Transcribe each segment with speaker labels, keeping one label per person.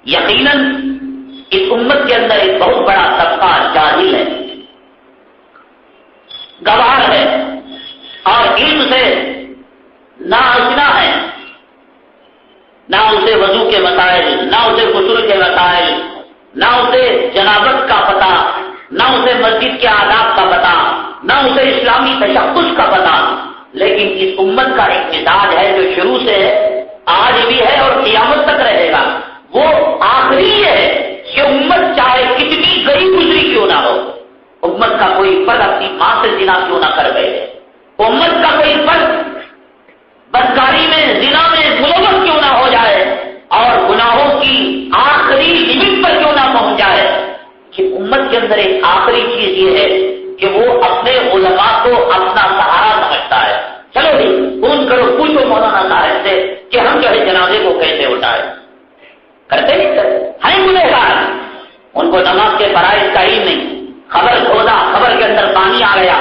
Speaker 1: یقیناً اس امت کے اندر ایک بہت بڑا طبقہ جاہل ہے، گوار ہے اور علم سے ناآشنا ہے، نہ اسے وضو کے مسائل، نہ اسے غسل کے مسائل، نہ اسے جنابت کا پتہ، نہ اسے مسجد کے آداب کا پتہ، نہ اسے اسلامی تشخص کا پتہ۔ لیکن اس امت کا ایک مزاج ہے جو شروع سے آج بھی ہے اور قیامت تک رہے گا، وہ آخری ہے کہ امت چاہے کتنی گئی گزری کیوں نہ ہو، امت کا کوئی فرد اپنی ماں سے زنا کیوں نہ کر گئے، امت کا کوئی فرد بدکاری میں، زنا میں ملوث کیوں نہ ہو جائے اور گناہوں کی آخری لمٹ پر کیوں نہ پہنچ جائے، کہ امت کے اندر ایک آخری چیز یہ ہے کہ وہ اپنے علماء کو اپنا سہارا سمجھتا ہے۔ چلو بھی فون کرو، پوچھو مولانا صاحب سے کہ ہم جو ہے جنازے کو کیسے اٹھائے، کرتے نہیں کرتے ہیں گنہگار، ان کو نماز کے فرائض کا علم نہیں، خبر کھودا، خبر کے اندر پانی آ گیا،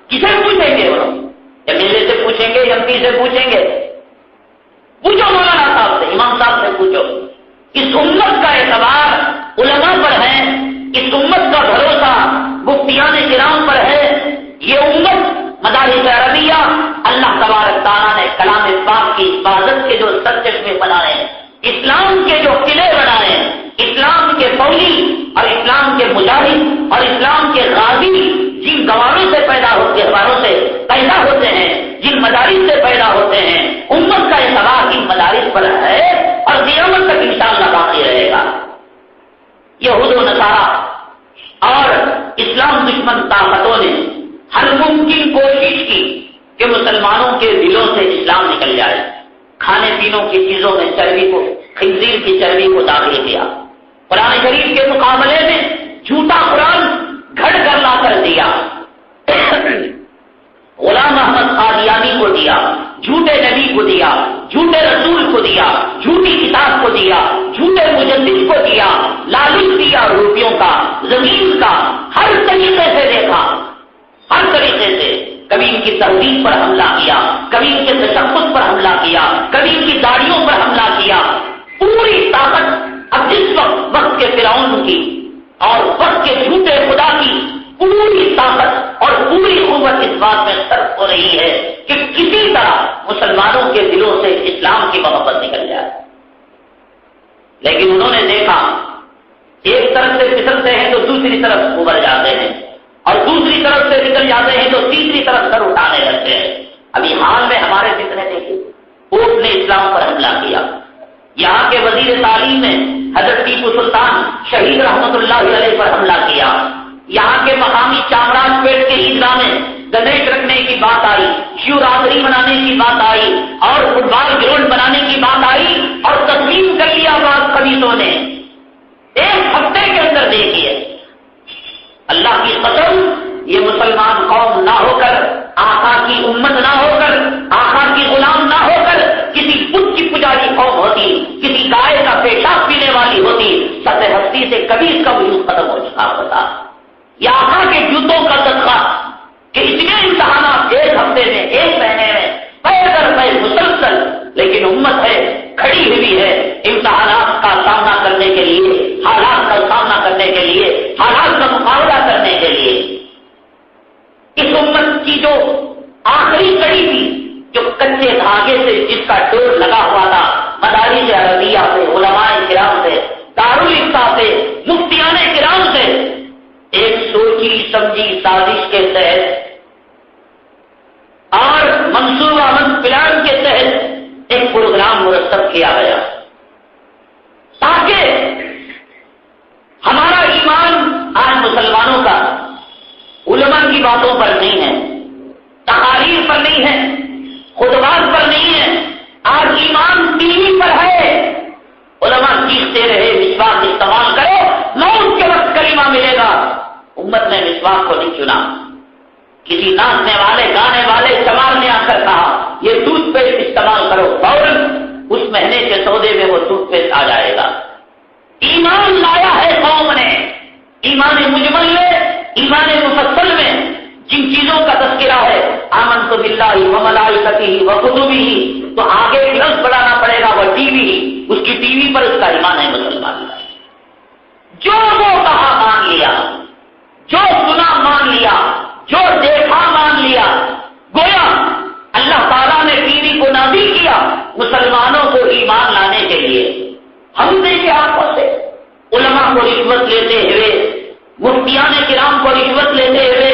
Speaker 1: کسے پوچھیں گے وہ لوگ؟ ایم ایل اے سے پوچھیں گے، ایم پی سے پوچھیں گے؟ پوچھو مولانا صاحب سے، امام صاحب سے پوچھو۔ اس امت کا اعتبار علماء پر ہے، اس امت کا بھروسہ مفتیان کرام پر ہے۔ یہ امت مدارس عربیہ اللہ تبارک تعالیٰ نے کلام پاک کی حفاظت کے جو سرچشمے بنائے، اسلام کے جو قلعے بنائے، اسلام کے فوجی اور اسلام کے مجاہد اور اسلام کے غازی جن گواروں سے پیدا ہوتے ہیں، جن مدارس سے پیدا ہوتے ہیں، امت کا اعتبار ان مدارس پر ہے اور قیامت تک انشاءاللہ باقی رہے گا۔ یہود و نصارہ اور اسلام دشمن طاقتوں نے ہر ممکن کوشش کی کہ مسلمانوں کے دلوں سے اسلام نکل جائے، کھانے پینوں کی چیزوں میں چربی کو، خنزیر کی چربی کو داخل کیا، قرآن شریف کے مقابلے میں جھوٹا قرآن گھڑ کر لا کر دیا، غلام احمد قادیانی کو دیا، جھوٹے نبی کو دیا، جھوٹے رسول کو دیا، جھوٹی کتاب کو دیا، جھوٹے مجدد کو دیا، لالچ دیا، روپیوں کا، زمین کا، ہر طریقے سے دیکھا، ہر طریقے سے کبھی ان کی تہذیب پر حملہ کیا، کبھی ان کے تشخص پر حملہ کیا، کبھی ان کی داڑھیوں پر حملہ کیا۔ پوری طاقت اب اس وقت کے فرعون کی اور وقت کے جھوٹے خدا کی پوری طاقت اور پوری قوت اس بات میں صرف ہو رہی ہے کہ کسی طرح مسلمانوں کے دلوں سے اسلام کی محبت نکل جائے۔ لیکن انہوں نے دیکھا ایک طرف سے پھسلتے ہیں تو دوسری طرف ابھر جاتے ہیں، اور دوسری طرف سے نکل جاتے ہیں تو تیسری طرف سر اٹھانے لگتے ہیں۔ ابھی حال میں ہمارے فتنے دیکھے، پوپ نے اسلام پر حملہ کیا، یہاں کے وزیر تعلیم نے حضرت ٹیپو سلطان شہید رحمت اللہ علیہ پر حملہ کیا، یہاں کے مقامی چامراج پیٹ کے عیدگاہ میں گنیش رکھنے کی بات آئی، شیوراتری منانے کی بات آئی، اور فٹ بال گراؤنڈ بنانے کی بات آئی، اور تسلیم کر لیا بعض خبیثوں نے۔ ایک ہفتے کے اندر دیکھیے، اللہ کی قسم، یہ مسلمان قوم نہ ہو کر، آقا کی امت نہ ہو کر، آقا کی غلام نہ ہو کر کسی بت کی پجاری قوم ہوتی، کسی گائے کا پیشاب پینے والی ہوتی، سطح ہستی سے کبھی اس کا وجود ختم ہو چکا ہوتا۔ یہ آقا کے جوتوں کا صدقہ کہ اتنے امتحانات ایک ہفتے میں، ایک مہینے میں، پے در پے مسلسل، لیکن امت ہے، کھڑی ہوئی ہے امتحانات کا سامنا کرنے کے لیے، حالات کا سامنا کرنے کے لیے، حالات کا مقابلہ کرنے کے لیے۔ اس امت کی جو آخری کڑی تھی، جو کچے دھاگے سے جس کا ڈور لگا ہوا تھا، مدارس عربیہ سے، علماء کرام سے، دارالفتہ سے، مفتیان کرام سے، ایک سوچی سمجھی سازش کے تحت اور منصوبہ بند پلان کے تحت ایک پروگرام مرتب کیا گیا تاکہ ہمارا ایمان آج مسلمانوں کا علماء کی باتوں پر نہیں ہے، تقاریر پر نہیں ہے، خطبات پر نہیں ہے، آج ایمان ٹی وی پر ہے۔ علماء چیختے رہے مسواک استعمال کرو، موت کے وقت کلمہ ملے گا۔ امت نے مسواک کو نہیں چنا، کسی ناچنے والے، گانے والے، چمار نے آ کر کہا یہ ٹوتھ پیسٹ استعمال کرو، فوراً اس مہینے کے سودے میں وہ ٹوتھ پیسٹ آ جائے گا۔ ایمان لایا ہے قوم نے، ایمان مجمل میں، ایمان مفصل میں جن چیزوں کا تذکرہ ہے، آمنت باللہ و ملائکتہ و کتبہ، تو آگے ایک لفظ بڑھانا پڑے گا، وہ ٹی وی، اس کی ٹی وی پر اس کا ایمان ہے مسلمان۔ ہم دیکھے آنکھوں سے علماء کو رشوت لیتے ہوئے، مفتیان کرام کو رشوت لیتے ہوئے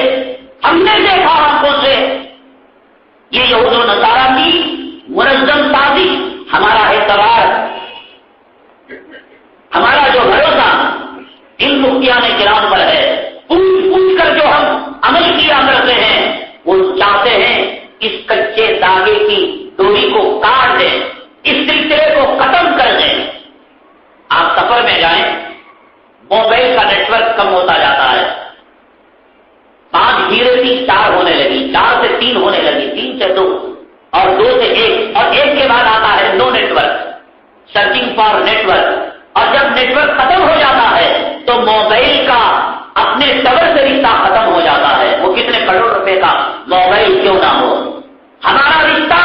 Speaker 1: ہم نے دیکھا آنکھوں سے. یہ یہود و نصارہ کی منظم سازی. ہمارا اعتبار، ہمارا جو بھروسہ ان مفتیان کرام پر ہے، پوچھ پوچھ کر جو ہم عمل کیا کرتے ہیں، وہ چاہتے ہیں اس کچے داغے کی ڈوری کو کاٹ دیں، اس سلسلے کو ختم کر دیں. آپ سفر میں جائیں، موبائل کا نیٹ ورک کم ہوتا جاتا ہے. 5 0 تھی 4 ہونے لگی، 4 سے 3 ہونے لگی، 3 سے 2 اور 2 سے 1 اور 1 کے بعد آتا ہے no network, searching for network. اور جب نیٹ ورک ختم ہو جاتا ہے تو موبائل کا اپنے ٹاور سے رشتہ ختم ہو جاتا ہے. وہ کتنے کروڑ روپے کا موبائل کیوں نہ ہو، ہمارا رشتہ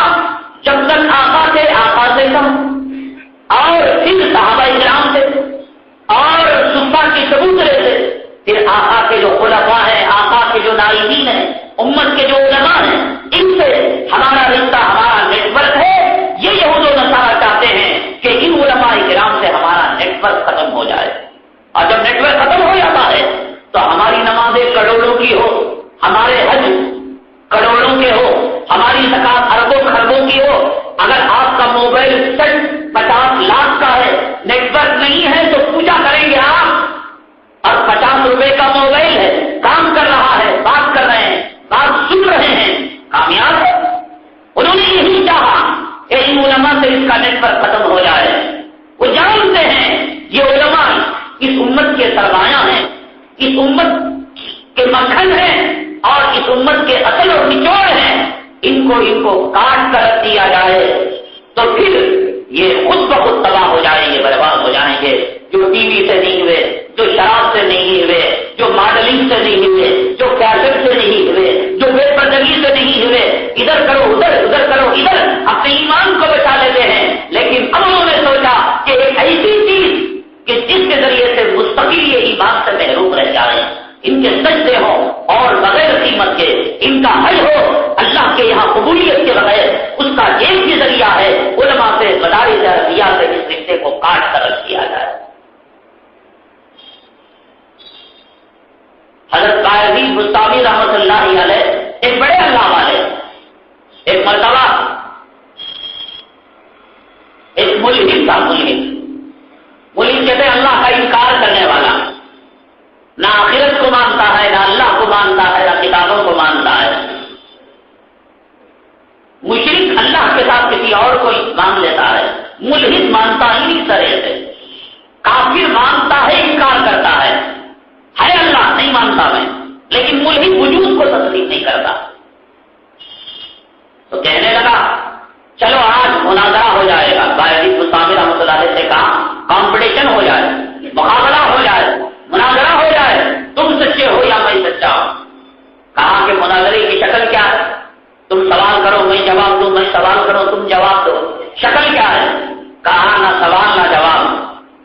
Speaker 1: جب تک آقا سے کم اور پھر صحابہ کرام سے اور صحابہ کے چبوترے سے، پھر آقا کے جو خلفاء ہیں، آقا کے جو نائبین ہیں، امت کے جو علماء ہیں، ان سے ہمارا رشتہ، ہمارا نیٹ ورک ہے. یہ یہود و نصارہ چاہتے ہیں کہ ان علماء کرام سے ہمارا نیٹ ورک ختم ہو جائے. اور جب نیٹ ورک ختم ہو جاتا ہے تو ہماری نمازیں کروڑوں کی ہو، ہمارے حج کروڑوں کے ہو، ہماری زکات اربوں خربوں کی ہو، اگر آپ کا موبائل سیٹ 50 لاکھ کا ہے، نیٹ ورک نہیں ہے تو پوجا کریں گے آپ. اور 50 روپے کا موبائل ہے، کام کر رہا ہے، بات کر رہے ہیں، بات سن رہے ہیں، کامیاب ہے. انہوں نے یہی چاہا کہ ان علماء سے اس کا نیٹ ورک ختم ہو جائے. وہ جانتے ہیں یہ علماء اس امت کے سرمایہ ہیں، اس امت کے مکھن ہیں اور اس امت کے اصل اور نچوڑ ہیں. ان کو کاٹ کر رکھ دیا جائے تو پھر یہ خود بخود تباہ ہو جائیں گے، برباد ہو جائیں گے. جو ٹی وی سے نہیں ہوئے، جو شراب سے نہیں ہوئے، جو ماڈلنگ سے نہیں ہوئے، جو کیسٹ سے نہیں ہوئے، جو بے پردگی سے نہیں ہوئے، ادھر کرو ادھر، ادھر کرو ادھر، اپنے ایمان کو بچا لیتے ہیں. لیکن اب انہوں نے سوچا کہ ایک ایسی چیز کہ جس کے ذریعے سے مستقل یہ ایمان سے محروم رہ جائے، ان کے سجدے ہوں اور بغیر قیمت کے ان کا حج ہو اللہ کے یہاں قبولیت کے بغیر، اس کا ایک ہی ذریعہ ہے علماء سے مدارس عربیہ سے اس رشتے کو کاٹ کر رکھ دیا جائے. حضرت باعزید بستامی رحمۃ اللہ علیہ ایک بڑے اللہ والے، ایک مرتبہ ایک ملحد تھا. ملحد کہتے ہیں اللہ کا انکار کرنے والا، نہ آخرت کو مانتا ہے، نہ اللہ کو مانتا ہے، نہ کتابوں کو مانتا ہے. مشرک اللہ کے ساتھ کسی اور کو مان لیتا ہے، ملحد مانتا ہی نہیں طرح سے. کافر مانتا ہے، انکار کرتا ہے اللہ نہیں مانتا میں، لیکن ملحد وجود کو تسلیم نہیں کرتا. تو کہنے لگا چلو آج مناظرہ ہو جائے گا. باعزید بستامی رحمۃ اللہ علیہ سے کہا کمپٹیشن ہو جائے، مقابلہ ہو جائے، مناظرہ ہو جائے، تم سچے ہو یا میں سچا ہوں. کہا کہ مناظرے کی شکل کیا ہے؟ تم سوال کرو میں جواب دوں، میں سوال کرو تم جواب دو. شکل کیا ہے؟ کہا نہ سوال نہ جواب.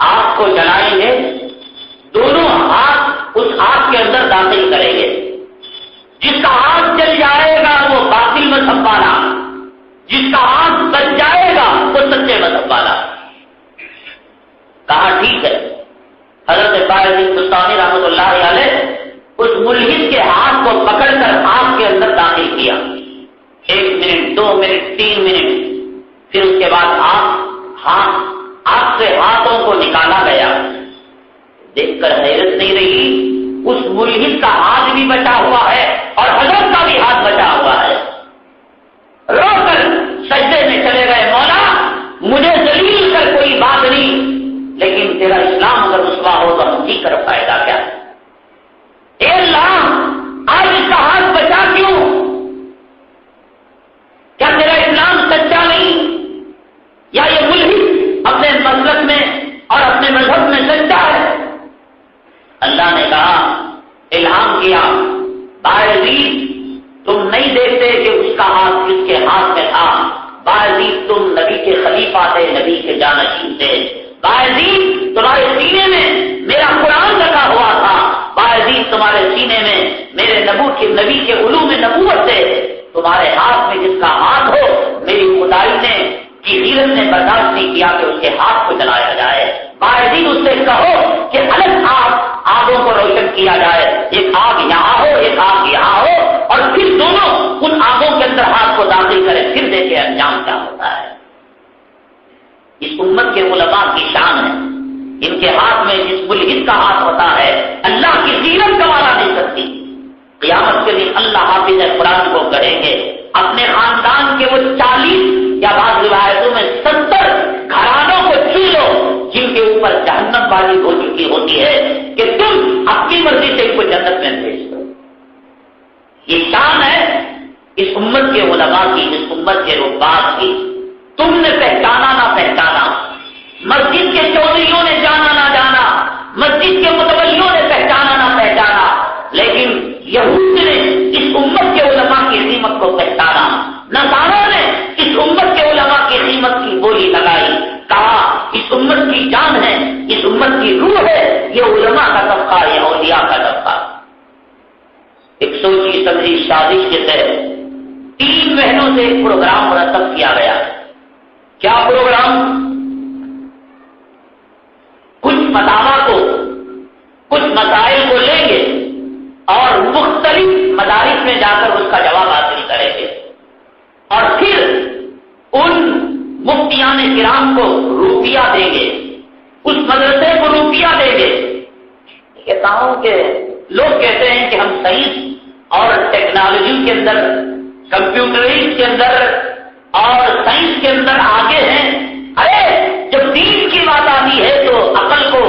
Speaker 1: آپ کو جلائیں گے، دونوں ہاتھ اس آگ کے اندر داخل کریں گے. جس کا ہاتھ جل جائے گا وہ باطل مذہب والا، جس کا ہاتھ بچ جائے گا وہ سچے مذہب والا. کہا ٹھیک ہے. حضرت باعزید بستامی رحمۃ اللہ علیہ اس ملحد کے ہاتھ کو پکڑ کر آگ کے اندر داخل کیا. 1 منٹ 2 منٹ 3 منٹ، پھر اس کے بعد آگ سے ہاتھوں کو نکالا گیا. دیکھ کر حیرت نہیں رہی، اس ملحد کا ہاتھ بھی بچا ہوا ہے اور حضرت کا بھی ہاتھ بچا ہوا ہے. رو کر سجدے میں چلے گئے، مولا مجھے ذلیل کر کوئی بات نہیں، لیکن تیرا اسلام اگر رسوا ہو تو ہم جی کر فائدہ کیا؟ اے اللہ آج اس کا ہاتھ بچا کیوں؟ کیا تیرا اسلام سچا نہیں؟ یا یہ ملحد اپنے مسلک میں اور اپنے مذہب میں سچا ہے؟ اللہ نے کہا، الہام کیا، باعزید تم نہیں دیکھتے کہ اس کا ہاتھ کس کے ہاتھ میں تھا؟ باعزید تم نبی کے خلیفہ تھے، نبی کے جانشین تھے. باعزید تمہارے سینے میں میرا قرآن رکھا ہوا تھا. باعزید تمہارے سینے میں میرے نبی کے علوم نبوت تھے. تمہارے ہاتھ میں جس کا ہاتھ ہو، میری خدائی نے کی غیرت نے برداشت نہیں کیا کہ اس کے ہاتھ کو جلایا جائے. باعزید اس سے کہو کہ الگ آگوں کو روشن کیا جائے، ایک آگ یہاں ہو ایک آگ یہاں ہو، اور پھر دونوں ان آگوں کے اندر ہاتھ کو داخل کرے، پھر دیکھے انجام کیا ہوتا ہے. اس امت کے علماء کی شان ہے، ان کے ہاتھ میں جس ملحد کا ہاتھ ہوتا ہے اللہ کی غیرت گوارا نہیں کرتی. قیامت کے دن اللہ حافظ قرآن کو کریں گے، اپنے خاندان کے وہ 40 یا بعض روایتوں میں 70 گھرانوں کو چن لو جن کے اوپر جہنم بازی ہو چکی ہوتی ہے کہ تم اپنی مرضی سے ان کو جنت میں بھیج دو. یہ شان ہے اس امت کے علماء کی، اس امت کے رباط کی. تم نے پہچانا نہ پہچانا، مسجد کے چودھریوں نے جانا نہ جانا، مسجد کے متولیوں نے پہچانا نہ پہچانا، لیکن یہود نے اس امت کے علماء کی قیمت کو پہچانا، نصارہ نے اس امت کے علماء کی قیمت کی بولی لگائی، کہا اس امت کی جان ہے، اس امت کی روح ہے، یہ علماء کا طبقہ، یہ اولیاء کا طبقہ. ایک سوچی سمجھی سازش کے تحت 3 مہینوں سے ایک پروگرام مرتب کیا گیا. کیا پروگرام؟ کچھ فتاوا کو، کچھ مسائل کو لیں گے اور مختلف مدارس میں جا کر اس کا جواب حاصل کریں گے، اور پھر ان مفتیان کرام کو روپیہ دیں گے، اس مدرسے کو روپیہ دیں گے. کہتا ہوں کہ لوگ کہتے ہیں کہ ہم سائنس اور ٹیکنالوجی کے اندر، کمپیوٹرائز کے اندر اور سائنس کے اندر آگے ہیں. ارے جب دین کی بات آتی ہے تو عقل کو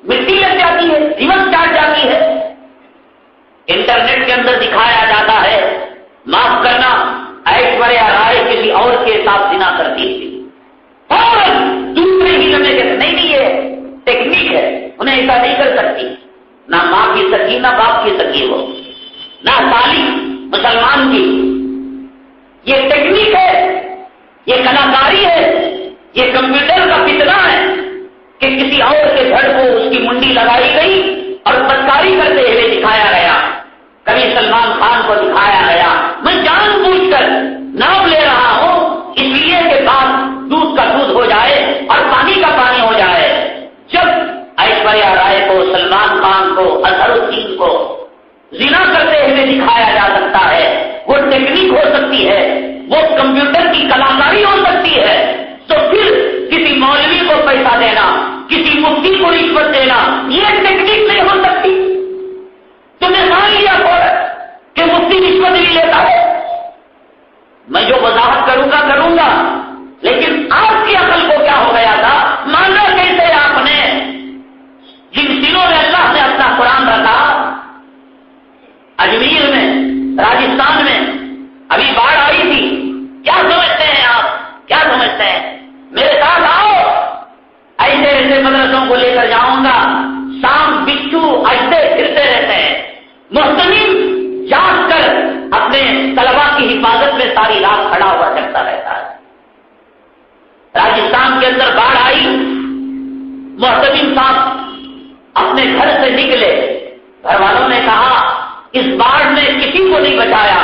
Speaker 1: مٹی لگ جاتی ہے، ریمت چاٹ جاتی ہے. انٹرنیٹ کے اندر دکھایا جاتا ہے، معاف کرنا، ایشوریا رائے کسی اور کے ساتھ زنا کرتی تھی، اور دوسرے ہی لمحے کہتے نہیں یہ ٹیکنیک ہے، انہیں ایسا نہیں کر سکتی. نہ ماں کی سکی نہ باپ کی سکی ہو، نہ سالی مسلمان کی. یہ ٹیکنیک ہے، یہ کلاکاری ہے، یہ کمپیوٹر کا فتنہ ہے کہ کسی اور کے گھر کو اس کی منڈی لگائی گئی اور بدکاری کرتے ہوئے دکھایا گیا. کبھی سلمان خان کو دکھایا گیا. میں جان بوجھ کر نام لے رہا ہوں اس لیے کہ بعد دودھ کا دودھ ہو جائے اور پانی کا پانی ہو جائے. جب ایشوریا رائے کو، سلمان خان کو، اظہر الدین کو زنا کرتے ہوئے دکھایا جا سکتا ہے، وہ ٹیکنیک ہو سکتی ہے، وہ کمپیوٹر کی کلاکاری ہو سکتی ہے، تو پھر کسی مولوی کو پیسہ دینا، کسی مفتی کو رشوت دینا، یہ ٹیکنیک نہیں ہو سکتی. تم نے مان لیا کہ مفتی رشوت نہیں لیتا ہے. میں جو وضاحت کروں گا، لیکن آپ کی عقل کو کیا ہو گیا تھا؟ مانا کیسے آپ نے جن دنوں میں اللہ نے اپنا قرآن رکھا، اجمیر میں، راجستھان میں ابھی باڑھ آئی تھی، کیا سمجھتے ہیں آپ؟ کیا سمجھتے ہیں؟ میرے ساتھ آؤ، ایسے ایسے مدرسوں کو لے کر جاؤں گا. شام بچھو اجدے پھرتے رہتے ہیں، محتمم جاگ کر اپنے طلبا کی حفاظت میں ساری رات کھڑا ہوا کرتا رہتا ہے. راجستھان کے اندر باڑھ آئی، محتمم صاحب اپنے گھر سے نکلے، گھر والوں نے کہا اس باڑھ نے کسی کو نہیں بچایا،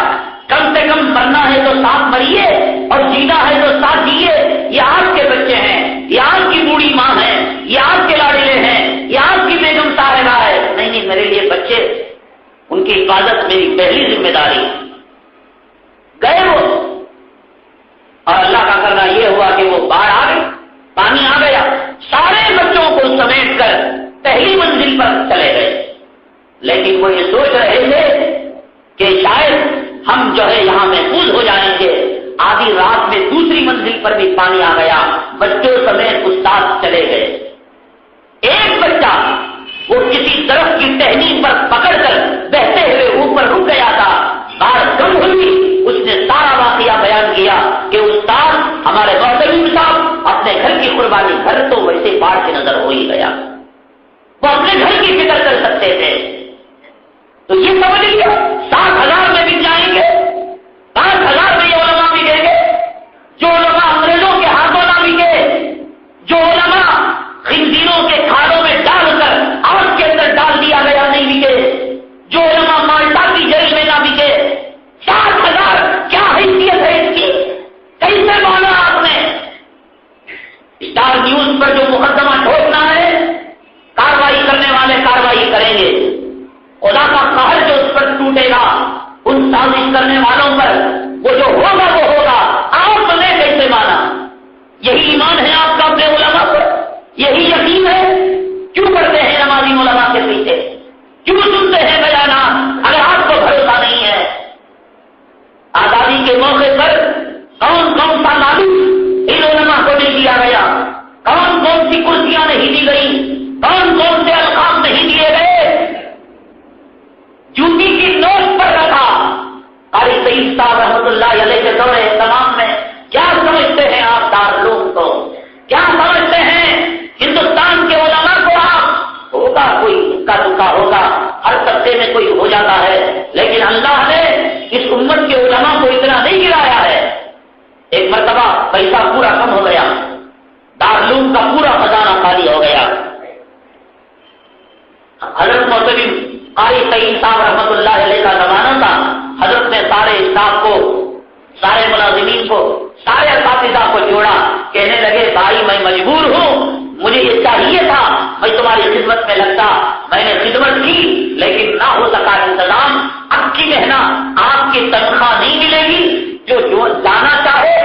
Speaker 1: کم سے کم مرنا ہے تو ساتھ مریے اور جینا ہے تو ساتھ جیے. یہ آپ کے بچے ہیں، یہ آپ کی بوڑھی ماں ہے، یہ آپ کے لاڈلے ہیں، یہ آپ کی بیگم صاحبہ ہے. نہیں، میرے لیے بچے، ان کی حفاظت میری پہلی ذمہ داری. گئے وہ، اور اللہ کا کرنا یہ ہوا کہ وہ باڑھ آ گئی، پانی آ گیا، سارے بچوں کو سمیٹ کر پہلی منزل پر چلے گئے. لیکن وہ یہ سوچ رہے تھے کہ شاید ہم جو ہے یہاں محفوظ ہو جائیں گے. آدھی رات میں دوسری منزل پر بھی پانی آ گیا، بچوں سمیت استاد چلے گئے. ایک بچہ وہ کسی درخت کی ٹہنی پر پکڑ کر بہتے ہوئے اوپر رک گیا تھا. بارش کم ہوئی، اس نے سارا واقعہ بیان کیا کہ استاد ہمارے محترم صاحب اپنے گھر کی قربانی، گھر تو ویسے باڑھ کے نظر ہو ہی گیا، وہ اپنے گھر کی فکر کر سکتے تھے. تو یہ سمجھ لیا 7,000 میں بک جائیں گے، 5,000 میں یہ علماء بکیں گے. جو علماء انگریزوں کے ہاتھوں نہ بکے، جو علماء خنزیروں کے کھالوں میں ڈال کر آگ کے اندر ڈال دیا گیا نہیں بکے، جو علماء مالٹا کی جیل میں نہ بکے. 7,000 کیا حیثیت ہے اس کی؟ کیسے مانا آپ نے لیکن اللہ نے اس امت کے علماء کو اتنا نہیں گرایا ہے. ایک مرتبہ پیسہ پورا کم ہو گیا، دارالعلوم کا پورا خزانہ خالی ہو گیا. حضرت محترم قاری سعید صاحب رحمۃ اللہ علیہ کا زمانہ تھا. حضرت نے سارے اسٹاف کو، سارے ملازمین کو، سارے اساتذہ کو جوڑا. کہنے لگے بھائی میں مجبور ہوں، مجھے یہ چاہیے تھا میں تمہاری خدمت میں لگتا، میں نے خدمت کی لیکن نہ ہو سکا انتظام. اب کی محنت آپ کی تنخواہ نہیں ملے گی. جو جانا چاہے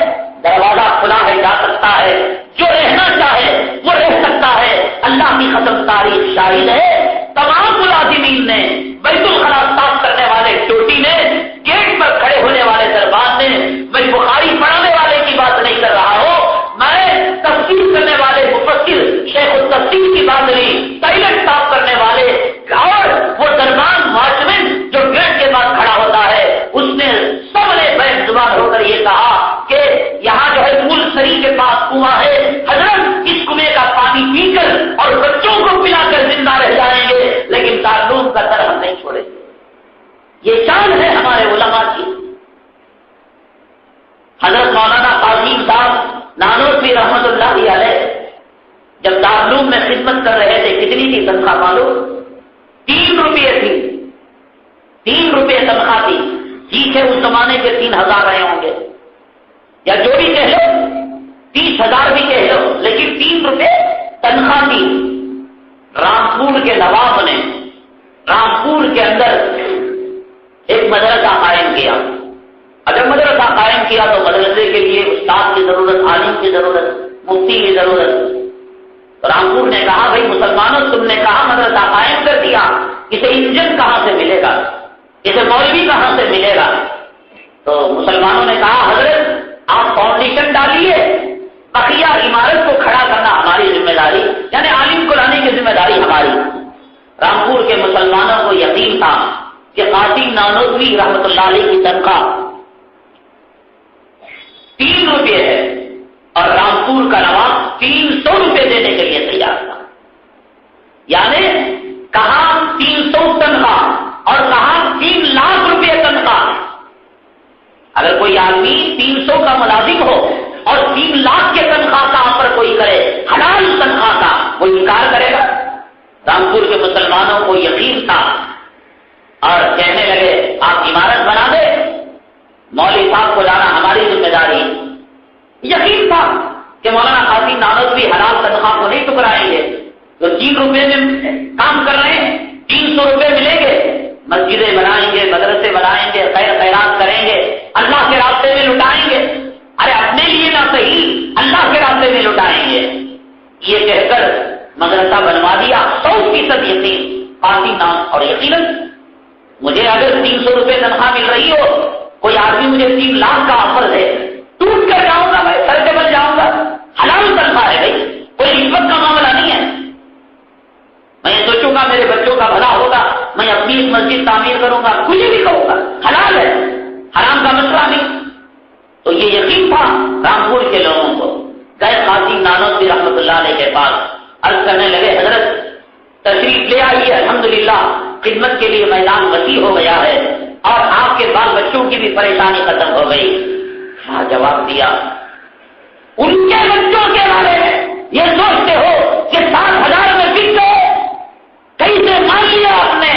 Speaker 1: دروازہ کھلا ہے، جا سکتا ہے. جو رہنا چاہے وہ رہ سکتا ہے. اللہ کی ختم تاریخ شاہد ہے. تمام ملازمین نے، بیت الخلا صاف کرنے والے چوٹی نے، گیٹ پر کھڑے ہونے والے دربان نے، میں بخاری پڑھانے والے کی بات نہیں کر رہا ہوں، میں تفسیر کرنے والے مفسر شیخ التفسیر کی بات نہیں، ٹائلٹ صاف کرنے والے اور وہ دربان واچمین جو گیٹ کے پاس کھڑا ہوتا ہے، اس نے سب نے بیک زبان ہو کر یہ کہا کہ یہاں جو ہے پول سری کے پاس کنواں ہے، حضرت اس کنویں کا پانی پی کر اور بچوں کو پلا کر زندہ رہ جائیں گے لیکن دارالعلوم کا در ہم نہیں چھوڑیں گے. یہ شان ہے ہمارے علماء کی. حضرت مولانا قاسم صاحب نانوتوی رحمۃ اللہ علیہ جب دارالعلوم میں خدمت کر رہے تھے کتنی تھی تنخواہ معلوم؟ 3 روپے تھی. 3 روپے تنخواہ تھی. ٹھیک ہے اس زمانے کے 3000 رہے ہوں گے یا جو بھی کہہ لو، 30,000 بھی کہہ لو، لیکن 3 روپے تنخواہ تھی. رامپور کے نواب نے رامپور کے اندر ایک مدرسہ قائم کیا. اگر مدرسہ قائم کیا تو مدرسے کے لیے استاد کی ضرورت، عالم کی ضرورت، مفتی کی ضرورت. رامپور نے کہا بھائی مسلمانوں تم نے کہا مدرسہ قائم کر دیا، اسے انجن کہاں سے ملے گا، اسے مولوی کہاں سے ملے گا؟ تو مسلمانوں نے کہا حضرت آپ فاؤنڈیشن ڈالیے، بقیہ عمارت کو کھڑا کرنا ہماری ذمہ داری، یعنی عالم کو لانے کی ذمہ داری ہماری. رامپور کے مسلمانوں کو یقین تھا کہ قاسم نانوتوی رحمۃ اللہ علیہ کی تنخواہ 3 روپے ہے اور رامپور کا نواب 300 روپے دینے کے لیے تیار تھا. یعنی کہاں 300 تنخواہ اور کہاں 3 لاکھ روپے تنخواہ. اگر کوئی آدمی 300 کا ملازم ہو اور 3 لاکھ کے تنخواہ کا آفر کوئی کرے، حلال تنخواہ کا، وہ انکار کرے گا؟ رامپور کے مسلمانوں کو یقین تھا اور کہنے لگے آپ عمارت بنا دے، مولوی صاحب کو لانا ہماری ذمہ داری. یقین تھا کہ مولانا قاسم نانوتوی حلال تنخواہ کو نہیں ٹکرائیں گے. تو 3 روپے میں کام کر رہے ہیں، 300 روپے ملیں گے، مسجدیں بنائیں گے، مدرسے بنائیں گے، خیر خیرات کریں گے، اللہ کے راستے میں لٹائیں گے. ارے اپنے لیے نہ صحیح اللہ کے راستے میں لٹائیں گے. یہ کہہ کر مدرسہ بنوا دیا. 100% یقین قاسم نام. اور یقیناً مجھے اگر 300 روپے تنخواہ مل رہی ہو، کوئی آدمی مجھے 3 لاکھ کا آفر ہے، ٹوٹ کر جاؤں گا، میں سر کے بل جاؤں گا. حلال تنخواہ ہے بھائی، کوئی رشوت کا معاملہ نہیں ہے. میں یہ سوچوں گا میرے بچوں کا بھلا ہوگا، میں اپنی ایک مسجد تعمیر کروں گا، کچھ بھی کروں گا، حلال ہے، حرام کا مسئلہ نہیں. تو یہ یقین تھا رامپور کے لوگوں کو. گئے قاسم نانوتوی رحمۃ اللہ علیہ کے پاس، عرض کرنے لگے حضرت تشریف لے آئیے، الحمدللہ خدمت کے لیے میدان وسیع ہو گیا ہے اور آپ کے بال بچوں کی بھی پریشانی ختم ہو گئی. ہاں جواب دیا ان کے بچوں کے بارے میں یہ سوچتے ہو کہ 7,000 میں بک گئے، کیسے مان لیا آپ نے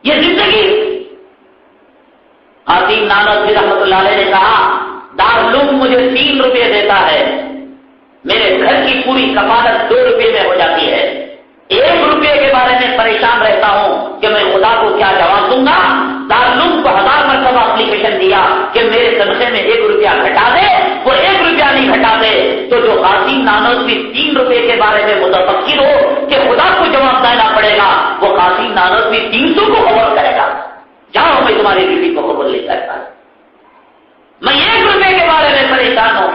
Speaker 1: یہ زندگی. قاسم نانوتوی رحمۃ اللہ علیہ نے کہا دارالعلوم مجھے 3 روپے دیتا ہے، میرے گھر کی پوری کفالت 2 روپے میں ہو جاتی ہے. 1 روپے کے بارے میں پریشان رہتا ہوں کہ میں خدا کو کیا جواب دوں گا. دارالعلوم کو 1000 مرتبہ اپلیکیشن دیا کہ میرے تنخواہ میں 1 روپیہ گھٹا دے، وہ 1 روپیہ نہیں گھٹا دے. تو جو قاسم نانوتوی 3 روپے کے بارے میں متفکر ہو کہ خدا کو جواب دینا پڑے گا، وہ قاسم نانوتوی 300 کو قبول کرے گا. جاؤ میں تمہاری بیوی کو قبول نہیں کرتا. میں 1 روپے کے بارے میں پریشان ہوں،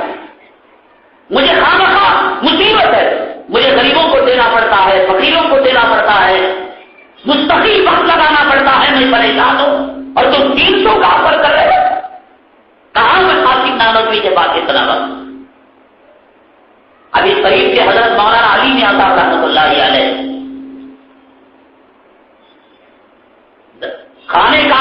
Speaker 1: مجھے خامخواہ مصیبت ہے، مجھے غریبوں کو دینا پڑتا ہے، فقیروں کو دینا پڑتا ہے، مستقل وقت لگانا پڑتا ہے، میں پریشان ہوں اور تم 300 کا آفر کر رہے ہو. کہاں میں قاسم نانوتوی کے بعد اتنا وقت. ابھی قریب کے حضرت مولانا علی میاں صاحب رحمۃ اللہ علیہ کھانے کا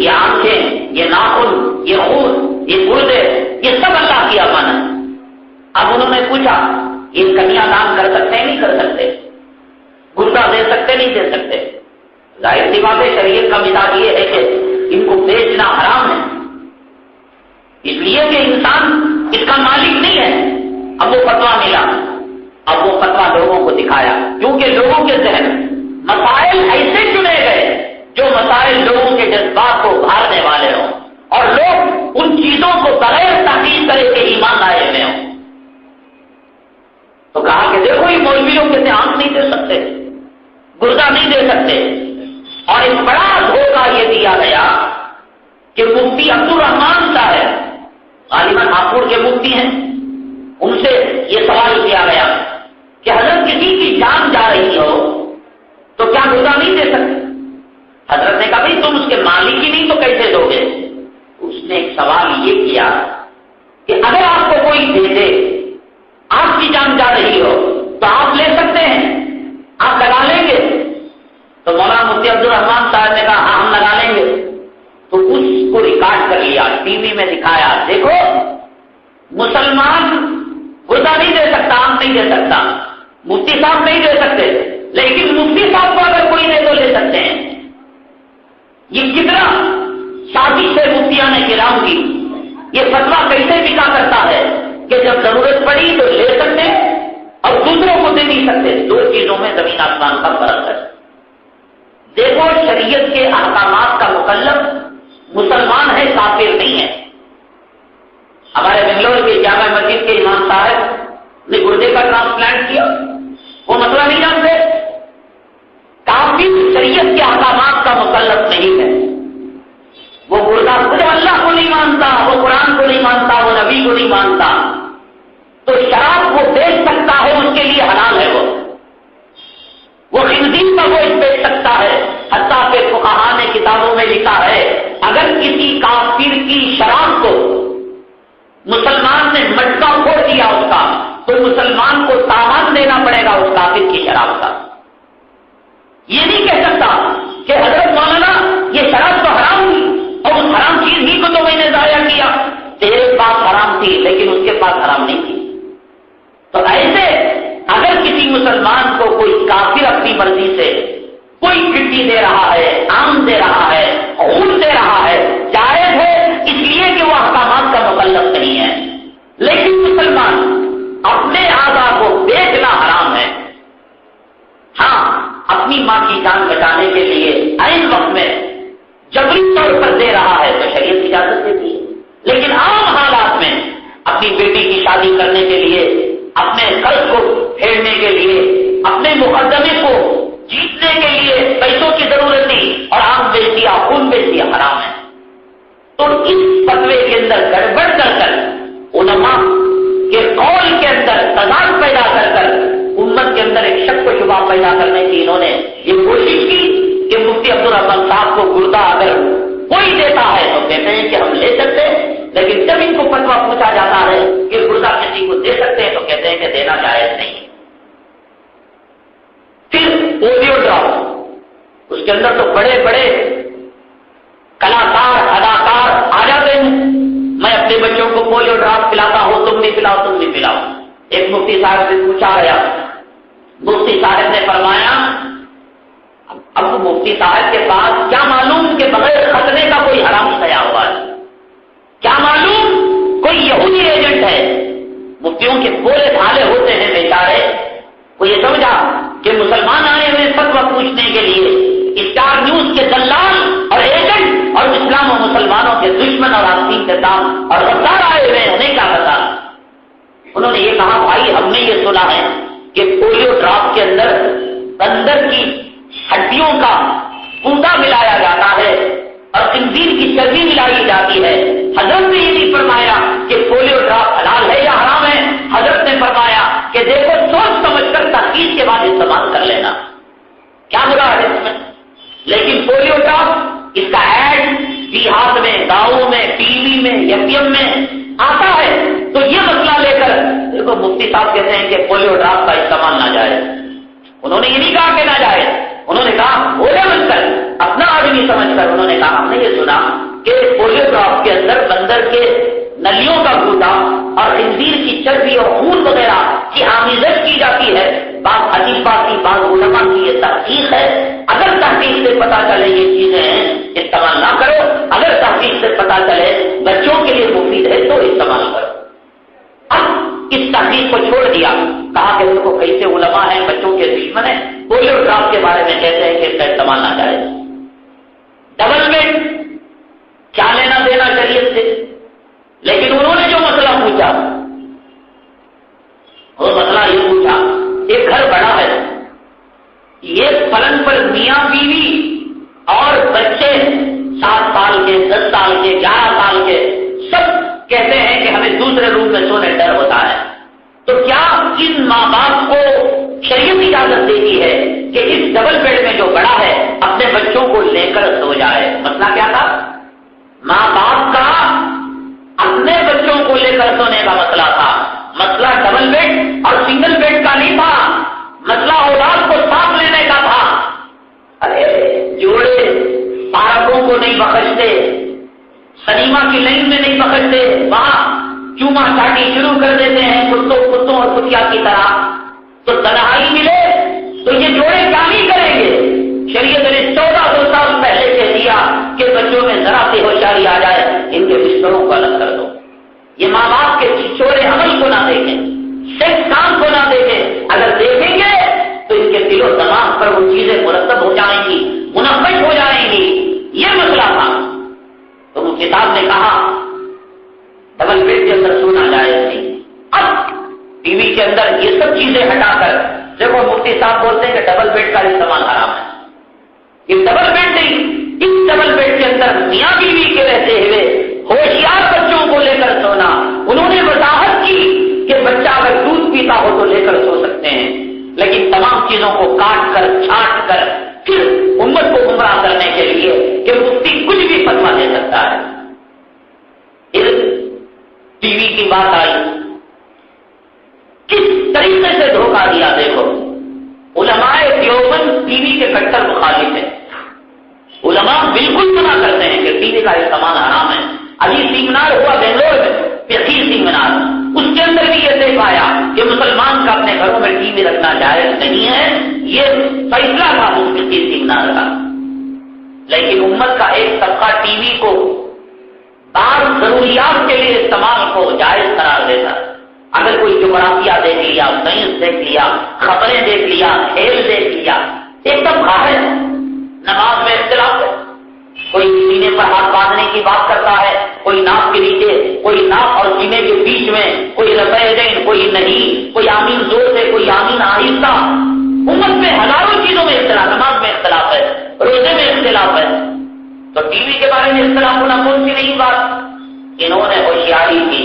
Speaker 1: یہ آنکھیں، یہ ناخن، یہ خون، یہ گردے، یہ سب اللہ کی امانت۔ اب انہوں نے پوچھا یہ کنیا دان کر سکتے ہیں نہیں کر سکتے، گردہ دے سکتے نہیں دے سکتے؟ ظاہر سی بات ہے شریعت کا مزاج یہ ہے کہ ان کو بیچنا حرام ہے، اس لیے کہ انسان اس کا مالک نہیں ہے۔ اب وہ فتویٰ ملا، اب وہ فتویٰ لوگوں کو دکھایا، کیونکہ لوگوں کے ذہن مسائل ایسے چنے گئے جو مسائل لوگوں کے جذبات کو ابھارنے والے ہوں اور لوگ ان چیزوں کو بغیر تحقیق کرے کے ایمان لائے ہوئے ہوں۔ تو کہا کہ دیکھو یہ مولویوں کے آنکھ نہیں دے سکتے، گردہ نہیں دے سکتے، اور ایک بڑا دھوکہ یہ دیا گیا کہ مفتی عبد الرحمان صاحب غالباً ہاپوڑ کے مفتی ہیں، ان سے یہ سوال کیا گیا کہ حضرت کسی کی جان جا رہی ہو تو کیا گردہ نہیں دے سکتے؟ حضرت نے کہا بھائی تم اس کے مالک ہی نہیں تو کیسے دو گے؟ اس نے ایک سوال یہ کیا کہ اگر آپ کو کوئی دے دے، آپ کی جان جا رہی ہو تو آپ لے سکتے ہیں، آپ لگا لیں گے؟ تو مولانا مفتی عبد الرحمان صاحب نے کہا ہاں ہم لگا لیں گے۔ تو اس کو ریکارڈ کر لیا، ٹی وی میں دکھایا، دیکھو مسلمان گردہ نہیں دے سکتا، آم نہیں دے سکتا، مفتی صاحب نہیں دے سکتے، لیکن مفتی صاحب کو اگر کوئی دے تو لے سکتے ہیں۔ یہ کتنا سازش ہے مفتیان کرام کی، یہ فتویٰ کیسے بکا کرتا ہے کہ جب ضرورت پڑی تو لے سکتے اور دوسروں کو دے نہیں سکتے۔ دو چیزوں میں زمین آسمان کا فرق ہے۔ دیکھو شریعت کے احکامات کا مکلف مسلمان ہے، کافر نہیں ہے۔ ہمارے بنگلور کے جامع مسجد کے امام صاحب نے گردے کا ٹرانسپلانٹ کیا، وہ مسئلہ نہیں جانتے؟ کافر شریعت کے احکامات کا مکلف نہیں ہے، وہ گردہ خود اللہ کو نہیں مانتا، وہ قرآن کو نہیں مانتا، وہ نبی کو نہیں مانتا، تو شراب کو بیچ سکتا ہے، اس کے لیے حلال ہے، وہ خنزیر کا گوشت بیچ سکتا ہے۔ حتیٰ کہ فقہاء نے کتابوں میں لکھا ہے اگر کسی کافر کی شراب کو مسلمان نے مٹکا کھوڑ دیا اس کا تو مسلمان کو تاوان دینا پڑے گا اس کافر کی شراب کا۔ یہ نہیں کہہ سکتا کہ حضرت مولانا یہ شراب تو حرام ہوئی اور اس حرام چیز ہی کو تو میں نے ضائع کیا، تیرے پاس حرام تھی لیکن اس کے پاس حرام نہیں تھی۔ تو ایسے اگر کسی مسلمان کو کوئی کافر اپنی مرضی سے کوئی چٹی دے رہا ہے، آم دے رہا ہے، خون دے رہا ہے، جائز ہے اس لیے کہ وہ احکامات کا مکلف نہیں ہے، لیکن مسلمان اپنے اعضاء کو بیچنا حرام ہے۔ ہاں اپنی ماں کی جان بچانے کے لیے عین وقت میں جبری طور پر دے رہا ہے تو شریعت اجازت دیتی ہے، لیکن عام حالات میں اپنی بیٹی کی شادی کرنے کے لیے، اپنے قرض کو پھیرنے کے لیے، اپنے مقدمے کو جیتنے کے لیے پیسوں کی ضرورت تھی اور آم بیچ دیا، خون بیچ دیا، حرام ہے۔ تو اس فتوے کے اندر گڑبڑ کر علماء کے قول کے اندر تضاد پیدا کر امت کے اندر ایک شک و شبہ پیدا کرنے کی انہوں نے یہ کوشش کی کہ مفتی عبد الرحمان صاحب کو گردہ اگر کوئی دیتا ہے تو کہتے ہیں کہ ہم لے سکتے ہیں، لیکن جب ان کو فتویٰ پوچھا جاتا ہے کہ گردہ کسی کو دے سکتے ہیں تو کہتے ہیں کہ دینا جائز نہیں۔ پھر پولیو ڈراپ، اس کے اندر تو بڑے بڑے کلاکار اداکار آ جاتے ہیں، میں اپنے بچوں کو پولیو ڈراپ پلاتا ہوں، تم نہیں پلاؤ، تم نہیں پلاؤ۔ ایک مفتی صاحب سے پوچھا گیا، مفتی صاحب نے فرمایا اب مفتی صاحب کے پاس کیا معلوم کہ بغیر ختنے کا کوئی حرام خیا ہوا ہے، کیا معلوم کوئی یہودی ایجنٹ ہے۔ مفتیوں کے بولے بھالے ہوتے ہیں بیچارے، وہ یہ سمجھا کہ مسلمان آئے ہوئے فتویٰ پوچھنے کے لیے اسٹار نیوز کے دلال اور ایجنٹ اور اسلام و مسلمانوں کے دشمن اور آستین کے دام اور غدار آئے ہوئے ہیں، انہیں کیا پتا۔ انہوں نے یہ کہا بھائی ہم نے یہ سنا ہے کہ پولیو ڈراپ کے اندر کی ہڈیوں کا کودا ملایا جاتا ہے اور خنزیر کی چربی ملائی جاتی ہے۔ حضرت نے یہ نہیں فرمایا کہ پولیو ڈراپ حلال ہے یا حرام ہے، حضرت نے فرمایا کہ دیکھو سوچ سمجھ کر تحقیق کے بعد استعمال کر لینا، کیا برا ہے اس میں۔ لیکن پولیو ڈراپ اس کا ایڈ دیہات میں، گاؤں میں، ٹی وی میں، FM میں آتا ہے، تو یہ مسئلہ لے کر دیکھو مفتی صاحب کہتے ہیں کہ پولیو ڈراپ کا استعمال نہ جائے۔ انہوں نے یہ نہیں کہا کہ نہ جائے، انہوں نے کہا بولے بن کر اپنا آدمی سمجھ کر انہوں نے کہا ہم نے یہ سنا سنا کہ پولیو ڈراپ کے اندر بندر کے نلیوں کا گودا اور خنزیر کی چربی اور خون وغیرہ کی آمیزش کی جاتی ہے. بعض حدیثہ کی بعض علماء کی یہ تحقیق ہے. اگر تحقیق سے پتا چلے یہ چیزیں ہیں استعمال نہ کرو، اگر تحقیق سے پتا چلے بچوں کے لیے مفید ہے تو استعمال کرو. اب اس تحقیق کو چھوڑ دیا، کہا کہ ان کو کیسے علماء ہیں بچوں کے دشمن ہیں، پولیو ڈراپ کے بارے میں کہتے ہیں کہ اس کا استعمال نہ جائے. ڈبل بیڈ کیا لینا دینا شریعت سے؟ لیکن انہوں نے جو مسئلہ پوچھا وہ مسئلہ یہ پوچھا، ایک گھر بڑا ہے، یہ پلنگ پر میاں بیوی اور بچے 7 سال کے 10 سال کے 11 سال کے سب کہتے ہیں کہ ہمیں دوسرے روم میں سونے ڈر ہوتا ہے. تو کیا ان ماں باپ کو شریعت اجازت دیتی ہے کہ اس ڈبل بیڈ میں جو بڑا ہے اپنے بچوں کو لے کر سو جائے؟ مسئلہ کیا تھا؟ ماں باپ کا اپنے بچوں کو لے کر سونے کا مسئلہ تھا. مسئلہ ڈبل بیڈ اور سنگل بیڈ کا نہیں تھا، مسئلہ اولاد کو ساتھ لینے کا تھا. ارے جوڑے پارکوں کو نہیں بخشتے، سنیما کی لائن میں نہیں بخشتے، وہاں چوما چاٹی شروع کر دیتے ہیں کتوں اور کتیا کی طرح. تو تنہائی ملے تو یہ جوڑے کیا نہیں کریں گے؟ شریعت نے 1400 سال پہلے کہہ دیا کہ بچوں میں ذرا سی ہوشیاری آ جائے ان کے بستروں کو الگ کر دو. یہ ماں باپ کے چھوڑے عمل کو نہ دیکھیں، صرف کام کو نہ دیکھیں. اگر دیکھیں گے تو ان کے دل و دماغ پر وہ چیزیں مرتب ہو جائیں گی، منعقد ہو جائیں گی. یہ مسئلہ تھا. تو وہ کتاب نے کہا ڈبل بیڈ کے اندر سونا جائز نہیں. اب ٹی وی کے اندر یہ سب چیزیں ہٹا کر دیکھو مفتی صاحب بولتے ہیں کہ ڈبل بیڈ کا استعمال حرام ہے. یہ ڈبل بیڈ نہیں، اس ڈبل بیڈ کے اندر میاں بیوی کے رہتے ہوئے ہوشیار بچوں کو لے کر سونا. انہوں نے وضاحت کی کہ بچہ اگر دودھ پیتا ہو تو لے کر سو سکتے ہیں، لیکن تمام چیزوں کو کاٹ کر چھانٹ کر پھر امت کو گمراہ کرنے کے لیے کہ مفتی کچھ بھی فتویٰ دے سکتا ہے. ٹی وی کی بات آئی، کس طریقے سے دھوکہ دیا. دیکھو علماء دیوبند ٹی وی کے کٹر مخالف ہیں. علماء بالکل منع کرتے ہیں کہ ٹی وی کا استعمال حرام ہے. ابھی سیمینار ہوا بنگلور میں، فقہی سیمینار، اس کے اندر بھی یہ دیکھ آیا کہ مسلمان کا اپنے گھروں میں ٹی وی رکھنا جائز نہیں ہے. یہ فیصلہ تھا اس فقہی سیمینار کا. لیکن امت کا ایک طبقہ ٹی وی کو بعض ضروریات کے لیے استعمال کو جائز قرار دیتا. اگر کوئی جغرافیہ دیکھ لیا، سائنس دیکھ لیا، خبریں دیکھ لیا، کھیل دیکھ لیا، ایک طبقہ ہے. نماز میں اختلاف ہے، کوئی سینے پر ہاتھ باندھنے کی بات کرتا ہے، کوئی ناف کے نیچے، کوئی ناف اور سینے کے بیچ میں، کوئی رفعین، کوئی نہیں، کوئی آمین زور سے، کوئی آمین آہستہ. امت میں ہزاروں چیزوں میں اختلاف، نماز میں اختلاف ہے، روزے میں اختلاف ہے. تو ٹی وی کے بارے میں اختلاف ہونا کون سی نہیں بات. انہوں نے ہوشیاری کی،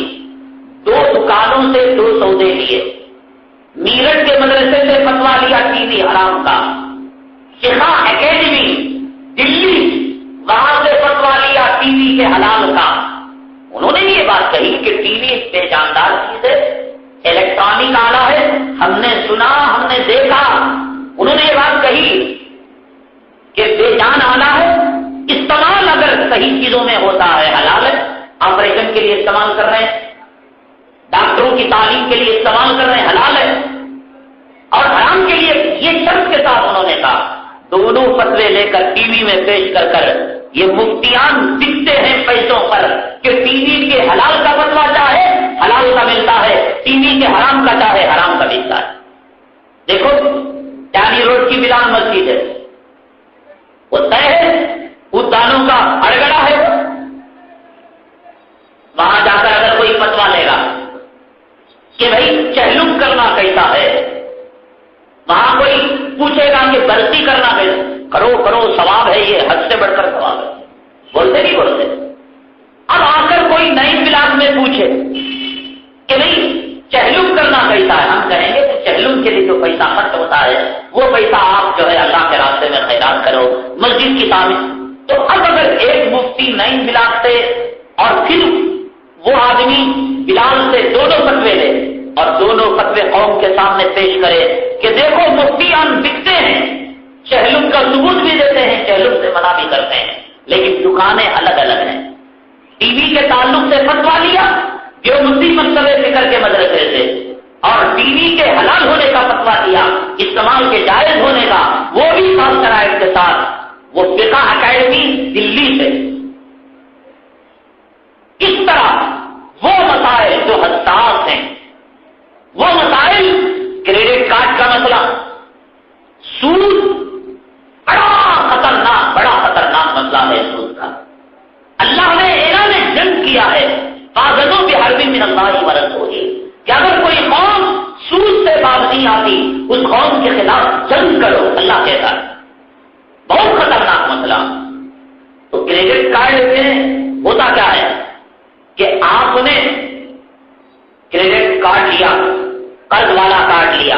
Speaker 1: 2 دکانوں سے 2 سودے لیے. میرٹھ کے مدرسے سے فتویٰ لیا ٹی وی حرام کا. شیخا اکیڈمی دلی، وہاں سے فتویٰ لیا ٹی وی کے حلال کا. انہوں نے یہ بات کہی کہ ٹی وی بے جاندار چیز ہے، الیکٹرانک آلہ ہے. ہم نے سنا، ہم نے دیکھا. انہوں نے یہ بات کہی کہ بے جان آلہ ہے، استعمال اگر صحیح چیزوں میں ہوتا ہے حلال ہے. آپریشن کے لیے استعمال کر رہے ہیں، ڈاکٹروں کی تعلیم کے لیے استعمال کر رہے ہیں، حلال ہے. اور حرام کے لیے یہ شرط کے ساتھ انہوں نے کہا. دونوں فتوے لے کر ٹی وی میں پیش کر کر یہ مفتیان دکھتے ہیں پیسوں پر کہ ٹی وی کے حلال کا فتویٰ چاہے حلال کا ملتا ہے، ٹی وی کے حرام کا چاہے حرام کا ملتا ہے. دیکھو ٹانی روڈ کی بلال مسجد ہے، وہ طے ہے، دانوں کا اڑگڑا ہے. وہاں جا کر اگر کوئی فتویٰ لے گا کہ بھائی چہلم کرنا کیسا ہے، وہاں کوئی پوچھے گا کہ برسی کرنا کیسا، کرو ثواب ہے، یہ حد سے بڑھ کر ثواب ہے. بولتے نہیں بولتے. اب آ کر کوئی نئی بلاس میں پوچھے کہ بھائی چہلم کرنا کیسا ہے، ہم کہیں گے کہ چہلم کے لیے جو پیسہ خرچ ہوتا ہے وہ پیسہ آپ جو ہے اللہ کے راستے میں خیرات کرو، مسجد کی تعمیر. تو اب اگر ایک مفتی نئی بلاس سے اور پھر وہ آدمی بلال سے دونوں فتوے لے اور دونوں فتوے قوم کے سامنے پیش کرے کہ دیکھو مفتیان بکتے ہیں، چہلم کا ثبوت بھی دیتے ہیں، چہلم سے منع بھی کرتے ہیں، لیکن دکانیں الگ الگ ہیں. ٹی وی کے تعلق سے فتوا لیا دیوبندی مکتب فکر کے مدرسے سے، اور ٹی وی کے حلال ہونے کا فتوا دیا، استعمال کے جائز ہونے کا، وہ بھی خاص شرائط کے ساتھ، وہ فقہ اکیڈمی دلی سے. اس طرح وہ مسائل جو حساس ہیں، وہ مسائل، کریڈٹ کارڈ کا مسئلہ، سود، بڑا خطرناک مسئلہ ہے سود کا. اللہ نے اعلان جنگ کیا ہے، فاضلوا بحرب من اللہ ورسولہ، کہ اگر کوئی قوم سود سے باز نہیں آتی اس قوم کے خلاف جنگ کرو، اللہ کہتا ہے. بہت خطرناک مسئلہ. تو کریڈٹ کارڈ میں ہوتا کیا ہے کہ آپ نے کریڈٹ کارڈ لیا، قرض والا کارڈ لیا،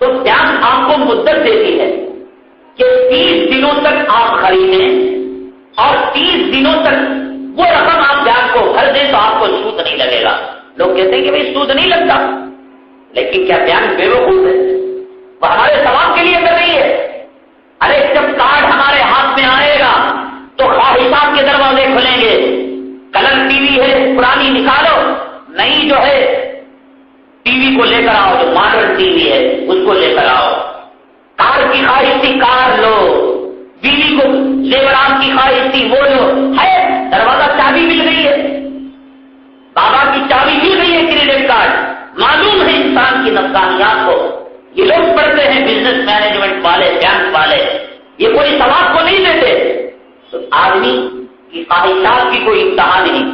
Speaker 1: تو بینک آپ کو مدت دیتی ہے کہ 30 دنوں تک آپ خریدیں اور 30 دنوں تک وہ رقم آپ بینک کو بھر دیں تو آپ کو سود نہیں لگے گا. لوگ کہتے ہیں کہ بھائی سود نہیں لگتا، لیکن کیا بینک بے وقوف ہے؟ وہ ہمارے ثواب کے لیے کر رہی ہے. ارے جب کارڈ ہمارے ہاتھ میں آئے گا تو خواہشات کے دروازے کھلیں گے. کلر ٹی وی ہے پرانی نکالو، نئی جو ہے ٹی وی کو لے کر آؤ، جو ماڈرن ٹی وی ہے اس کو لے کر آؤ. کار کی خواہش تھی کار لو، بیوی کو زیورات کی خواہش تھی وہ لو، ہے دروازہ چابی مل گئی ہے، بابا کی چابی مل گئی ہے کریڈٹ کارڈ. معلوم ہے انسان کی نفسانیات کو. یہ لوگ پڑھتے ہیں بزنس مینجمنٹ والے، بینک والے، یہ کوئی ثواب کو نہیں دیتے. تو آدمی کی خواہشات کی کوئی انتہا نہیں.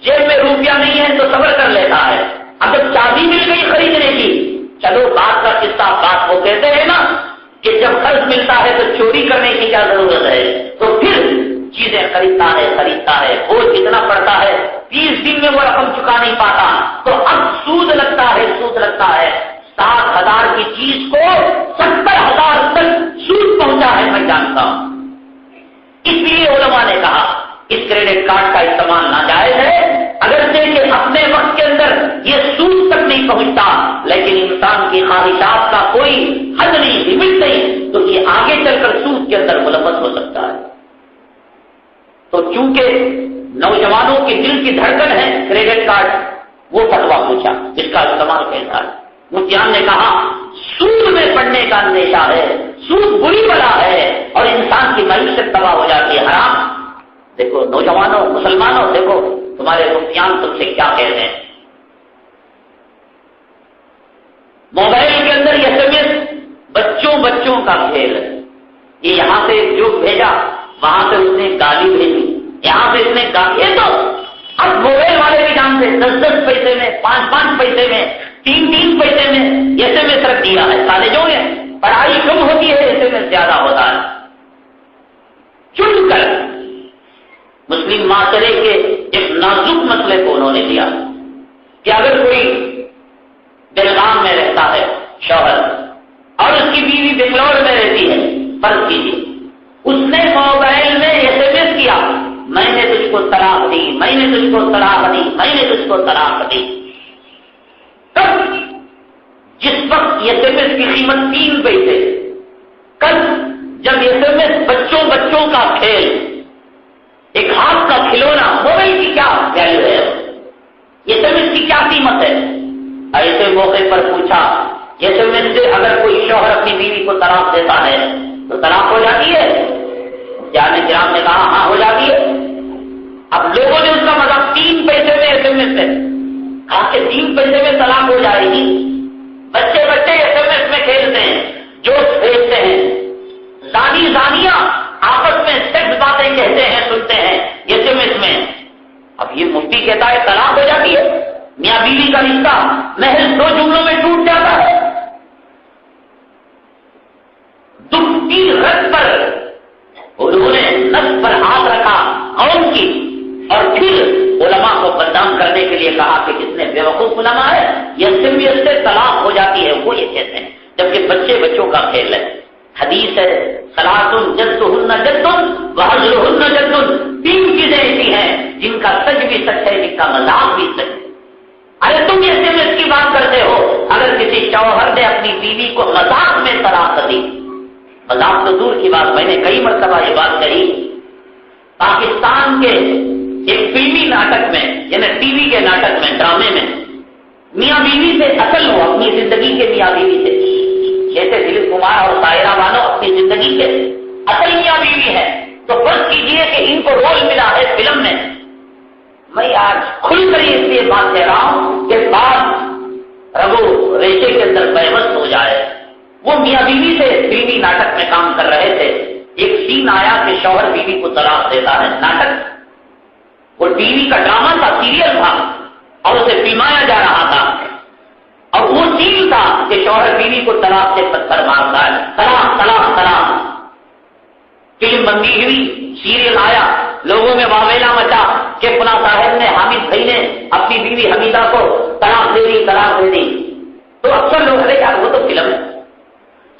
Speaker 1: جیب میں روپیہ نہیں ہے تو صبر کر لیتا ہے. اگر چابی مل گئی خریدنے کی، چلو بات کا قصہ بات. وہ کہتے ہیں نا کہ جب قرض ملتا ہے تو چوری کرنے کی کیا ضرورت ہے، تو پھر چیزیں خریدتا ہے، بوجھ اتنا پڑتا ہے 30 دن میں وہ رقم چکا نہیں پاتا، تو اب سود لگتا ہے. 60,000 کی چیز کو 70,000 تک سود پہنچا ہے، میں جانتا ہوں. اس لیے علماء نے کہا اس کریڈٹ کارڈ کا استعمال ناجائز ہے، اگرچہ کہ اپنے وقت کے اندر یہ سود تک نہیں پہنچتا، لیکن انسان کی خواہشات کا کوئی حد نہیں، لمٹ نہیں، تو یہ آگے چل کر سود کے اندر ملوث ہو سکتا ہے. تو چونکہ نوجوانوں کی دل کی دھڑکن ہے کریڈٹ کارڈ، وہ فتوا پوچھا اس کا استعمال کیسا ہے. مفتیان نے کہا سود میں پڑنے کا اندیشہ ہے، سود بری بلا ہے اور انسان کی معیشت تباہ ہو جاتی ہے، حرام. دیکھو نوجوانوں، مسلمانوں، دیکھو تمہارے مفتیان تم سے کیا کہتے ہیں. موبائل کے اندر SMS بچوں کا کھیل ہے. یہ یہاں سے جو بھیجا وہاں سے اس نے گالی بھیجی، یہاں سے اس نے یہ تو اب موبائل والے بھی جانتے 10 پیسے میں، 5 پیسے میں، 3 پیسے میں SMS رکھ دیا ہے. کالجوں میں پڑھائی کم ہوتی ہے، SMS زیادہ ہوتا ہے. چن کر مسلم معاشرے کے ایک نازک مسئلے کو انہوں نے دیا کہ اگر کوئی بیلگام میں رہتا ہے شوہر اور اس کی بیوی بنگلور میں رہتی ہے، فرض کیجیے اس نے موبائل میں SMS کیا میں نے تجھ کو طلاق دی، میں نے تجھ کو طلاق دی، میں نے تجھ کو طلاق دی. تب جس وقت SMS کی قیمت 3 پیسے، کل جب SMS بچوں کا کھیل، ایک ہاتھ کا کھلونا، موبائل کی کیا ویلیو ہے، SMS کی کیا قیمت ہے. ایسے موقع پر پوچھا SMS سے اگر کوئی شوہر اپنی بیوی کو طلاق دیتا ہے تو طلاق ہو جاتی ہے؟ جان کرام نے کہا ہاں ہو جاتی ہے. اب لوگوں نے اس کا مطلب 3 پیسے میں SMS ہے، کہا کہ 3 پیسے میں طلاق ہو جائے گی. بچے SMS میں کھیلتے ہیں، جوش بھیجتے ہیں، زانیہ آپس میں سیکس باتیں کہتے ہیں، سنتے ہیں SMS میں. اب یہ مفتی کہتا ہے طلاق ہو جاتی ہے، میاں بیوی کا رشتہ محض 2 جملوں میں ٹوٹ جاتا ہے. دکھ کی رت پر انہوں نے نفس پر ہاتھ رکھا قوم کی، اور پھر علماء کو بدنام کرنے کے لیے کہا کہ کتنے بیوقوف علماء ہے، یہ SMS سے طلاق ہو جاتی ہے. وہ یہ کہتے ہیں جبکہ بچوں کا کھیل ہے. حدیث ہے صلاۃ جدہن جد وحجرہن جد، 3 چیزیں ایسی ہیں جن کا سچ بھی سچ ہے، جن کا مذاق بھی سچ ہے. ارے تم SMS کی بات کرتے ہو، اگر کسی شوہر نے اپنی بیوی کو مذاق میں طلاق دی، مذاق تو دور کی بات، میں نے کئی مرتبہ یہ بات کہی پاکستان کے ایک فلمی ناٹک میں یعنی ٹی وی کے ناٹک میں ڈرامے میں میاں بیوی سے اصل ہو اپنی زندگی کے میاں بیوی سے، جیسے دلیپ کمار اور طاہرہ بانو اپنی زندگی کے اصل میاں بیوی ہے، تو فرض کیجئے کہ ان کو رول ملا ہے فلم میں. میں آج کھل کر اس لیے بات کہہ رہا ہوں کہ بات رگو ریشے کے اندر پیوست ہو جائے. وہ میاں بیوی سے فلمی ناٹک میں کام کر رہے تھے. ایک سین آیا کہ شوہر بیوی کو طلاق دیتا ہے. ناٹک وہ ٹی وی کا ڈرامہ تھا، سیریل تھا اور اسے فلمایا جا رہا تھا. اور وہ سین تھا کہ شوہر بیوی کو طلاق سے پتھر مارتا ہے، طلاق طلاق طلاق. فلم بندی ہوئی، سیریل آیا، لوگوں میں واویلا مچا کہ فلاں صاحب نے حامد بھائی نے اپنی بیوی حمیدہ کو طلاق دے دی طلاق دے دی. تو اکثر لوگ ارے یار وہ تو فلم ہے.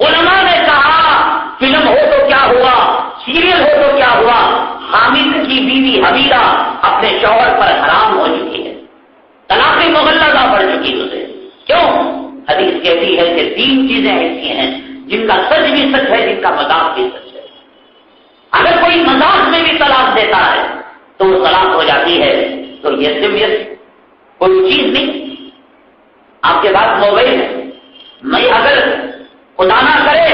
Speaker 1: علماء نے کہا فلم ہو تو کیا ہوا، سیریل ہو تو کیا ہوا، حامد کی بیوی حمیدہ اپنے شوہر پر حرام ہو چکی ہے، طلاق مغلظہ پڑ چکی اسے. کیوں؟ حدیث کہتی ہے کہ 3 چیزیں ایسی ہیں جن کا سچ بھی سچ ہے، جن کا مذاق بھی سچ ہے. اگر کوئی مذاق میں بھی طلاق دیتا ہے تو وہ طلاق ہو جاتی ہے. تو یہ صرف کوئی چیز نہیں. آپ کے پاس موبائل ہے، میں اگر خدا نہ کرے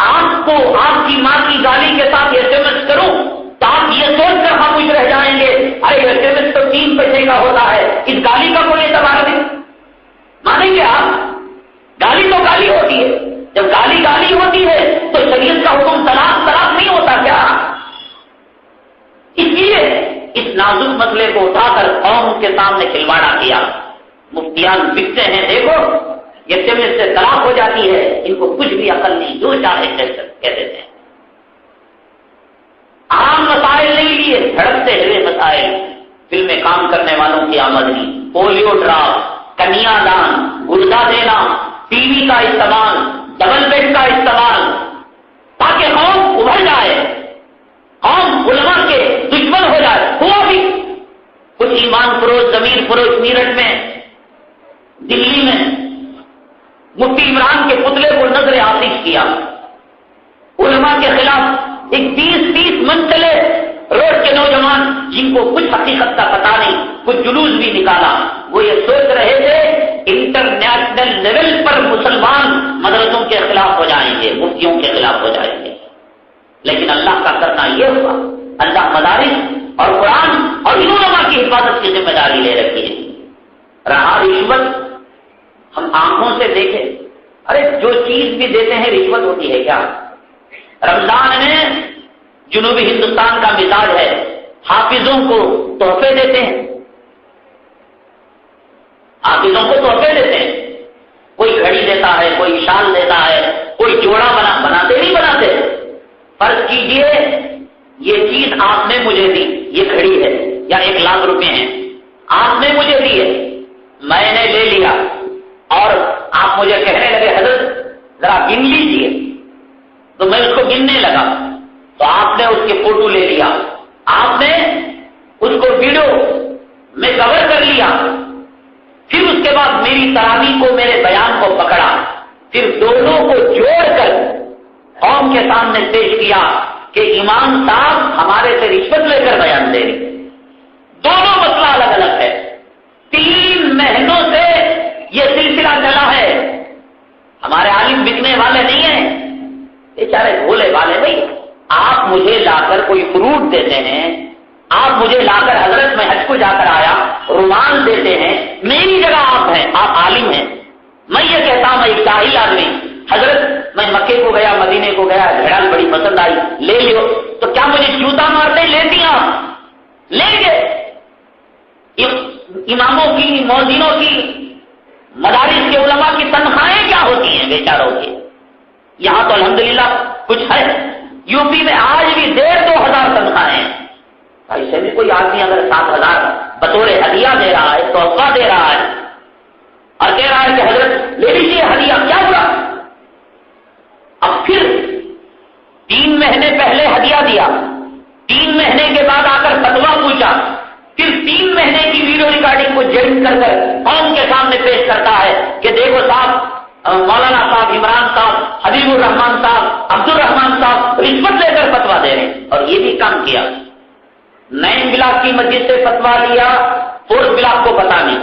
Speaker 1: آپ کو آپ کی ماں کی گالی کے ساتھ SMS کروں تو آپ یہ سوچ کر خاموش رہ جائیں گے ارے SMS تو 3 پیسے کا ہوتا ہے، اس گالی کا کوئی اعتبار نہیں. مانیں گے آپ؟ گالی تو گالی ہوتی ہے. جب گالی گالی ہوتی ہے تو شریعت کا حکم طلاق طلاق نہیں ہوتا کیا؟ اس لیے اس نازک مسئلے کو اٹھا کر قوم کے سامنے کھلواڑا کیا. مفتیان بکتے ہیں، دیکھو یہ SMS سے طلاق ہو جاتی ہے، ان کو کچھ بھی عقل نہیں، جو چاہے کہہ دیتے ہیں. عام مسائل نہیں لیے، دھڑکتے ہوئے مسائل. فلم میں کام کرنے والوں کی آمدنی، پولیو ڈراپ، کنیا دان، گردہ دینا، ٹی وی کا استعمال، ڈبل بیڈ کا استعمال، تاکہ قوم ابھر جائے، قوم علماء کے دشمن ہو جائے. ہوا بھی کچھ ایمان فروش، ضمیر فروش میرٹھ میں، دلی میں مفتی عمران کے پتلے کو نظر آتش کیا. علماء کے خلاف ایک 20-30 من چلے روڈ کے نوجوان جن کو کچھ حقیقت کا پتا نہیں، کچھ جلوس بھی نکالا. وہ یہ سوچ رہے تھے انٹرنیشنل لیول پر مسلمان مدرسوں کے خلاف ہو جائیں گے، مفتیوں کے خلاف ہو جائیں گے. لیکن اللہ کا کرنا یہ ہوا، اللہ مدارس اور قرآن اور ان علماء کی حفاظت کی ذمہ داری لے رکھی ہے. رہا رشوت، ہم آنکھوں سے دیکھیں، ارے جو چیز بھی دیتے ہیں رشوت ہوتی ہے کیا؟ رمضان میں جنوبی ہندوستان کا مزاج ہے، حافظوں کو تحفے دیتے ہیں، حافظوں کو تحفے دیتے ہیں. کوئی گھڑی دیتا ہے، کوئی شال دیتا ہے، کوئی جوڑا بناتے نہیں بناتے. فرض کیجئے یہ چیز آپ نے مجھے دی، یہ گھڑی ہے یا 1 لاکھ روپے ہیں، آپ نے مجھے دی ہے، میں نے لے لیا اور آپ مجھے کہنے لگے حضرت ذرا گن لیجیے، تو میں اس کو گننے لگا تو آپ نے اس کی فوٹو لے لیا، آپ نے اس کو ویڈیو میں کور کر لیا. پھر اس کے بعد میری تراویح کو، میرے بیان کو پکڑا، پھر دونوں کو جوڑ کر قوم کے سامنے پیش کیا کہ امام صاحب ہمارے سے رشوت لے کر بیان دے رہے. دونوں مسئلہ الگ الگ ہے. 3 مہینوں سے یہ سلسلہ چلا ہے. ہمارے عالم بکنے والے نہیں ہیں، بیچارے بھولے والے. بھائی آپ مجھے لا کر کوئی فروٹ دیتے ہیں، آپ مجھے لا کر حضرت میں حج کو جا کر آیا رومال دیتے ہیں، میری جگہ آپ ہیں، آپ عالم ہیں. میں یہ کہتا ہوں میں ایک جاہل آدمی، حضرت میں مکے کو گیا، مدینے کو گیا، گھڑال بڑی پسند آئی، لے لیو، تو کیا مجھے جوتا مارتے لیتی آپ؟ لیں گے. اماموں کی، مؤذنوں کی، مدارس کے علماء کی تنخواہیں کیا ہوتی ہیں بیچاروں کی؟ یہاں تو الحمدللہ کچھ ہے. یوپی میں آج بھی 1,500 تنخواہیں ہیں. ایسے بھی کوئی آدمی اگر 7,000 بطور ہدیہ دے رہا ہے، تحفہ دے رہا ہے اور کہہ رہا ہے کہ حضرت لے لیجیے ہدیہ، کیا ہوا؟ اب پھر 3 مہینے پہلے ہدیہ دیا، 3 مہینے کے بعد آ کر فتویٰ پوچھا، پھر 3 مہینے کی ویڈیو ریکارڈنگ کو جلد کر کر قوم کے سامنے پیش کرتا ہے کہ دیکھو صاحب، مولانا صاحب، عمران صاحب، حبیب الرحمان صاحب، عبد الرحمان صاحب رشوت لے کر فتویٰ دے رہے ہیں. اور یہ بھی کام کیا. بلاک کی مسجد سے فتوا لیا، 4 بلاک کو پتا نہیں،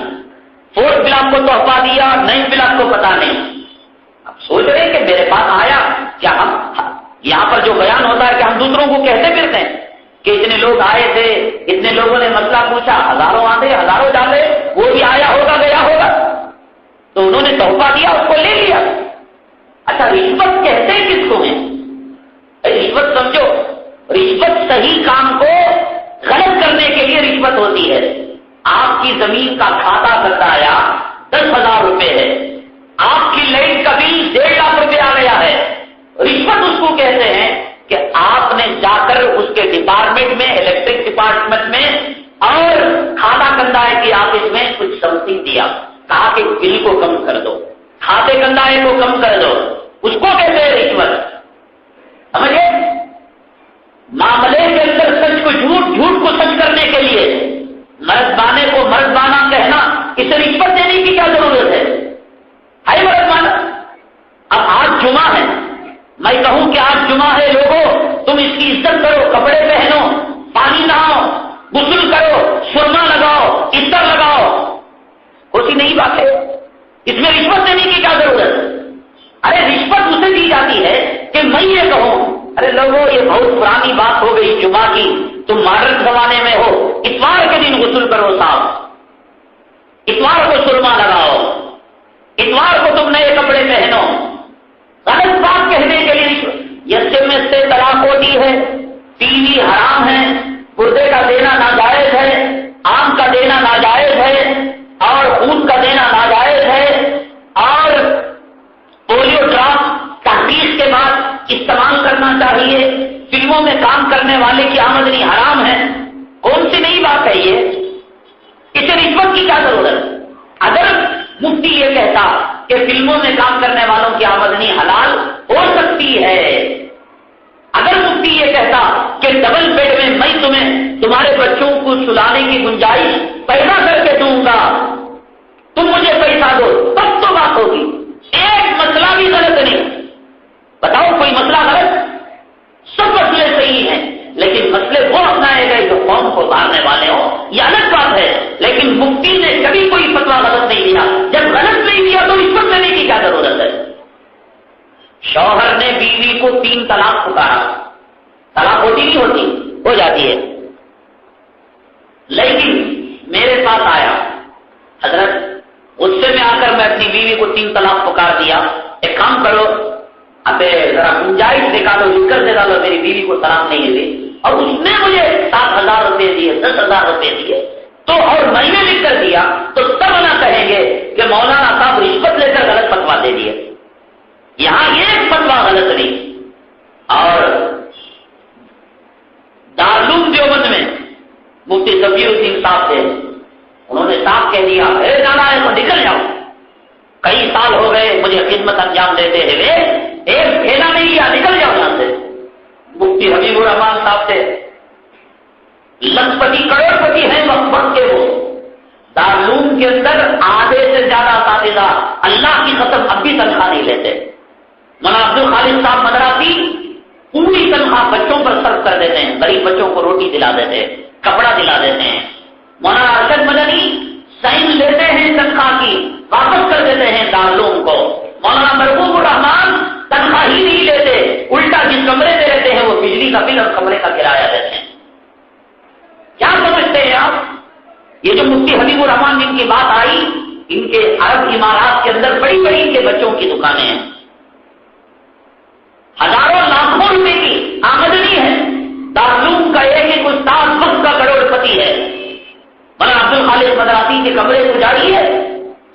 Speaker 1: 4 بلاک کو تحفہ دیا، 9 بلاک کو پتا نہیں. اب سوچ رہے کہ میرے پاس آیا کیا؟ ہم یہاں پر جو بیان ہوتا ہے کہ ہم دوسروں کو کہتے پھرتے ہیں کہ اتنے لوگ آئے تھے، اتنے لوگوں نے مسئلہ پوچھا، ہزاروں آتے ہزاروں ڈالے، وہ بھی آیا ہوگا گیا ہوگا، تو انہوں نے تحفہ دیا، اس کو لے لیا. اچھا رشوت کہتے کس کو ہیں؟ رشوت سمجھو، رشوت صحیح کام کو غلط کرنے کے لیے رشوت ہوتی ہے. آپ کی زمین کا کھاتا بتایا 10,000 روپے ہے، آپ کی لائٹ کا بل 1.5 لاکھ روپے آ گیا ہے. رشوت اس کو کہتے ہیں کہ آپ نے جا کر اس کے ڈپارٹمنٹ میں، الیکٹرک ڈپارٹمنٹ میں اور کھاتا کندائے کی آفس میں کچھ سمتھی دیا، کہا کہ بل کو کم کر دو، کھاتے کندائے کو کم کر دو، اس کو کہتے ہیں رشوت. سمجھے؟ معاملے کے اندر سچ کو جھوٹ، جھوٹ کو سچ کرنے کے لیے مرد کو مردانہ کہنا، اسے رشوت دینے کی کیا ضرورت ہے؟ مردانہ. اب آج جمعہ ہے، میں کہوں کہ آج جمعہ ہے، لوگوں تم اس کی عزت کرو، کپڑے پہنو، پانی نہاؤ، غسل کرو، سرما لگاؤ، عطر لگاؤ، ہوتی نہیں بات ہے؟ اس میں رشوت دینے کی کیا ضرورت؟ ارے رشوت اسے دی جاتی ہے کہ میں یہ کہوں، ارے لوگوں یہ بہت پرانی بات ہو گئی جمعہ کی، تم ماڈرن زمانے میں ہو، اتوار کے دن غسل کرو صاحب، اتوار کو سرما لگاؤ، اتوار کو تم نئے کپڑے پہنو. غلط بات کہنے کے لیے SMS سے طلاق ہوتی ہے، ٹی وی حرام ہے، پردے کا دینا ناجائز ہے، آم کا دینا ناجائز ہے، اور خون کا دینا ناجائز ہے، اور پولیو ڈراپ تحقیق کے بعد استعمال کرنا چاہیے، فلموں میں کام کرنے والے کی آمدنی حرام ہے. کون سی نئی بات ہے یہ؟ اسے رشوت کی کیا ضرورت؟ اگر مفتی یہ کہتا کہ فلموں میں کام کرنے والوں کی آمدنی حلال ہو سکتی ہے، اگر مفتی یہ کہتا کہ ڈبل بیڈ میں تمہیں تمہارے بچوں کو سلانے کی گنجائش پیدا کر کے دوں گا، تم مجھے پیسہ دو، تب تو بات ہوگی. ایک مسئلہ بھی غلط نہیں. بتاؤ کوئی مسئلہ غلط؟ سب مسئلے صحیح ہیں، لیکن مسئلے وہ اپنائے گئے جو قوم کو مارنے والے ہوں، یہ الگ بات ہے. لیکن مفتی نے کبھی کوئی فتویٰ غلط نہیں دیا. جب غلط نہیں دیا تو رشوت لینے کی کیا ضرورت ہے؟ شوہر نے بیوی کو 3 طلاق پکارا، طلاق ہوتی نہیں ہوتی؟ ہو جاتی ہے. لیکن میرے پاس آیا، حضرت غصے میں آ کر میں اپنی بیوی کو 3 طلاق پکار دیا، ایک کام کرو، اب ذرا گنجائش نکالو، ذکر سے ڈالو، میری بیوی کو طلاق نہیں دی. اور اس نے مجھے 7,000 روپے دیے، 10,000 روپے دیے، تو اور میں نے لکھ کر دیا، تو تب نہ کہیں گے کہ مولانا صاحب رشوت لے کر غلط فتوا دے دیے. یہاں یہ فتوا غلط نہیں. اور دارالعلوم دیوبند میں مفتی ظفیر الدین صاحب تھے، انہوں نے صاحب کہہ دیا جانا ہے تو نکل جاؤ. کئی سال ہو گئے مجھے خدمت انجام دیتے ہوئے، ایک پھیلا نہیں لیا، نکل جاؤ یہاں سے. مفتی حبیب الرحمان صاحب تھے، لکھپتی کروڑ پتی ہیں وقت کے، وہ دارالعلوم کے اندر آدھے سے زیادہ اساتذہ اللہ کی قسم اب بھی تنخواہ نہیں لیتے. مولانا عبد الخالق صاحب مدراسی پوری تنخواہ بچوں پر صرف کر دیتے ہیں، غریب بچوں کو روٹی دلا دیتے ہیں، کپڑا دلا دیتے ہیں. مولانا ارشد مدنی سائن لیتے ہیں تنخواہ کی، واپس کر دیتے ہیں دارالعلوم کو. مولانا مرحوم الرحمان تنخواہ ہی نہیں لیتے، الٹا جس کمرے سے رہتے ہیں وہ بجلی کا بل اور کمرے کا کرایہ دیتے ہیں. کیا سمجھتے ہیں آپ؟ یہ جو مفتی حبیب الرحمان جن کی بات آئی، ان کے عرب امارات کے اندر بڑی بڑی ان کے بچوں کی دکانیں ہیں، ہزاروں لاکھوں روپے کی آمدنی ہے. دارالعلوم کا ایک استاد وقت کا کروڑ پتی ہے. مولانا عبد الخالق مدراسی کے کمرے کو جائیے،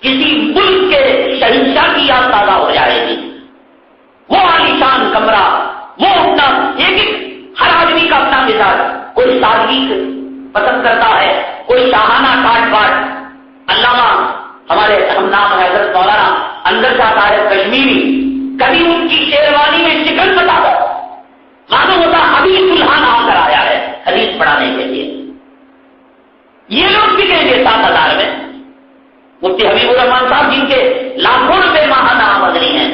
Speaker 1: کسی ملک کے شہنشاہ کی یاد تازہ ہو جائے گی. وہ عالیشان کمرہ، وہ اپنا ایک ہر آدمی کا اپنا مزاج، کوئی سادگی پسند کرتا ہے، کوئی شاہانہ کاٹ پاٹ. علامہ ہمارے ہم نام ہے حضرت مولانا اندر شاہ صاحب کشمیری، کبھی ان کی شیروانی میں چکن بتا دو، معلوم ہوتا ابھی سلحان آ کر آیا ہے حدیث پڑھانے کے لیے. یہ لوگ بھی کہیں گے 7,000 میں. مفتی حبیب الرحمان صاحب جن کے لاکھوں روپے ماہانہ آمدنی ہے،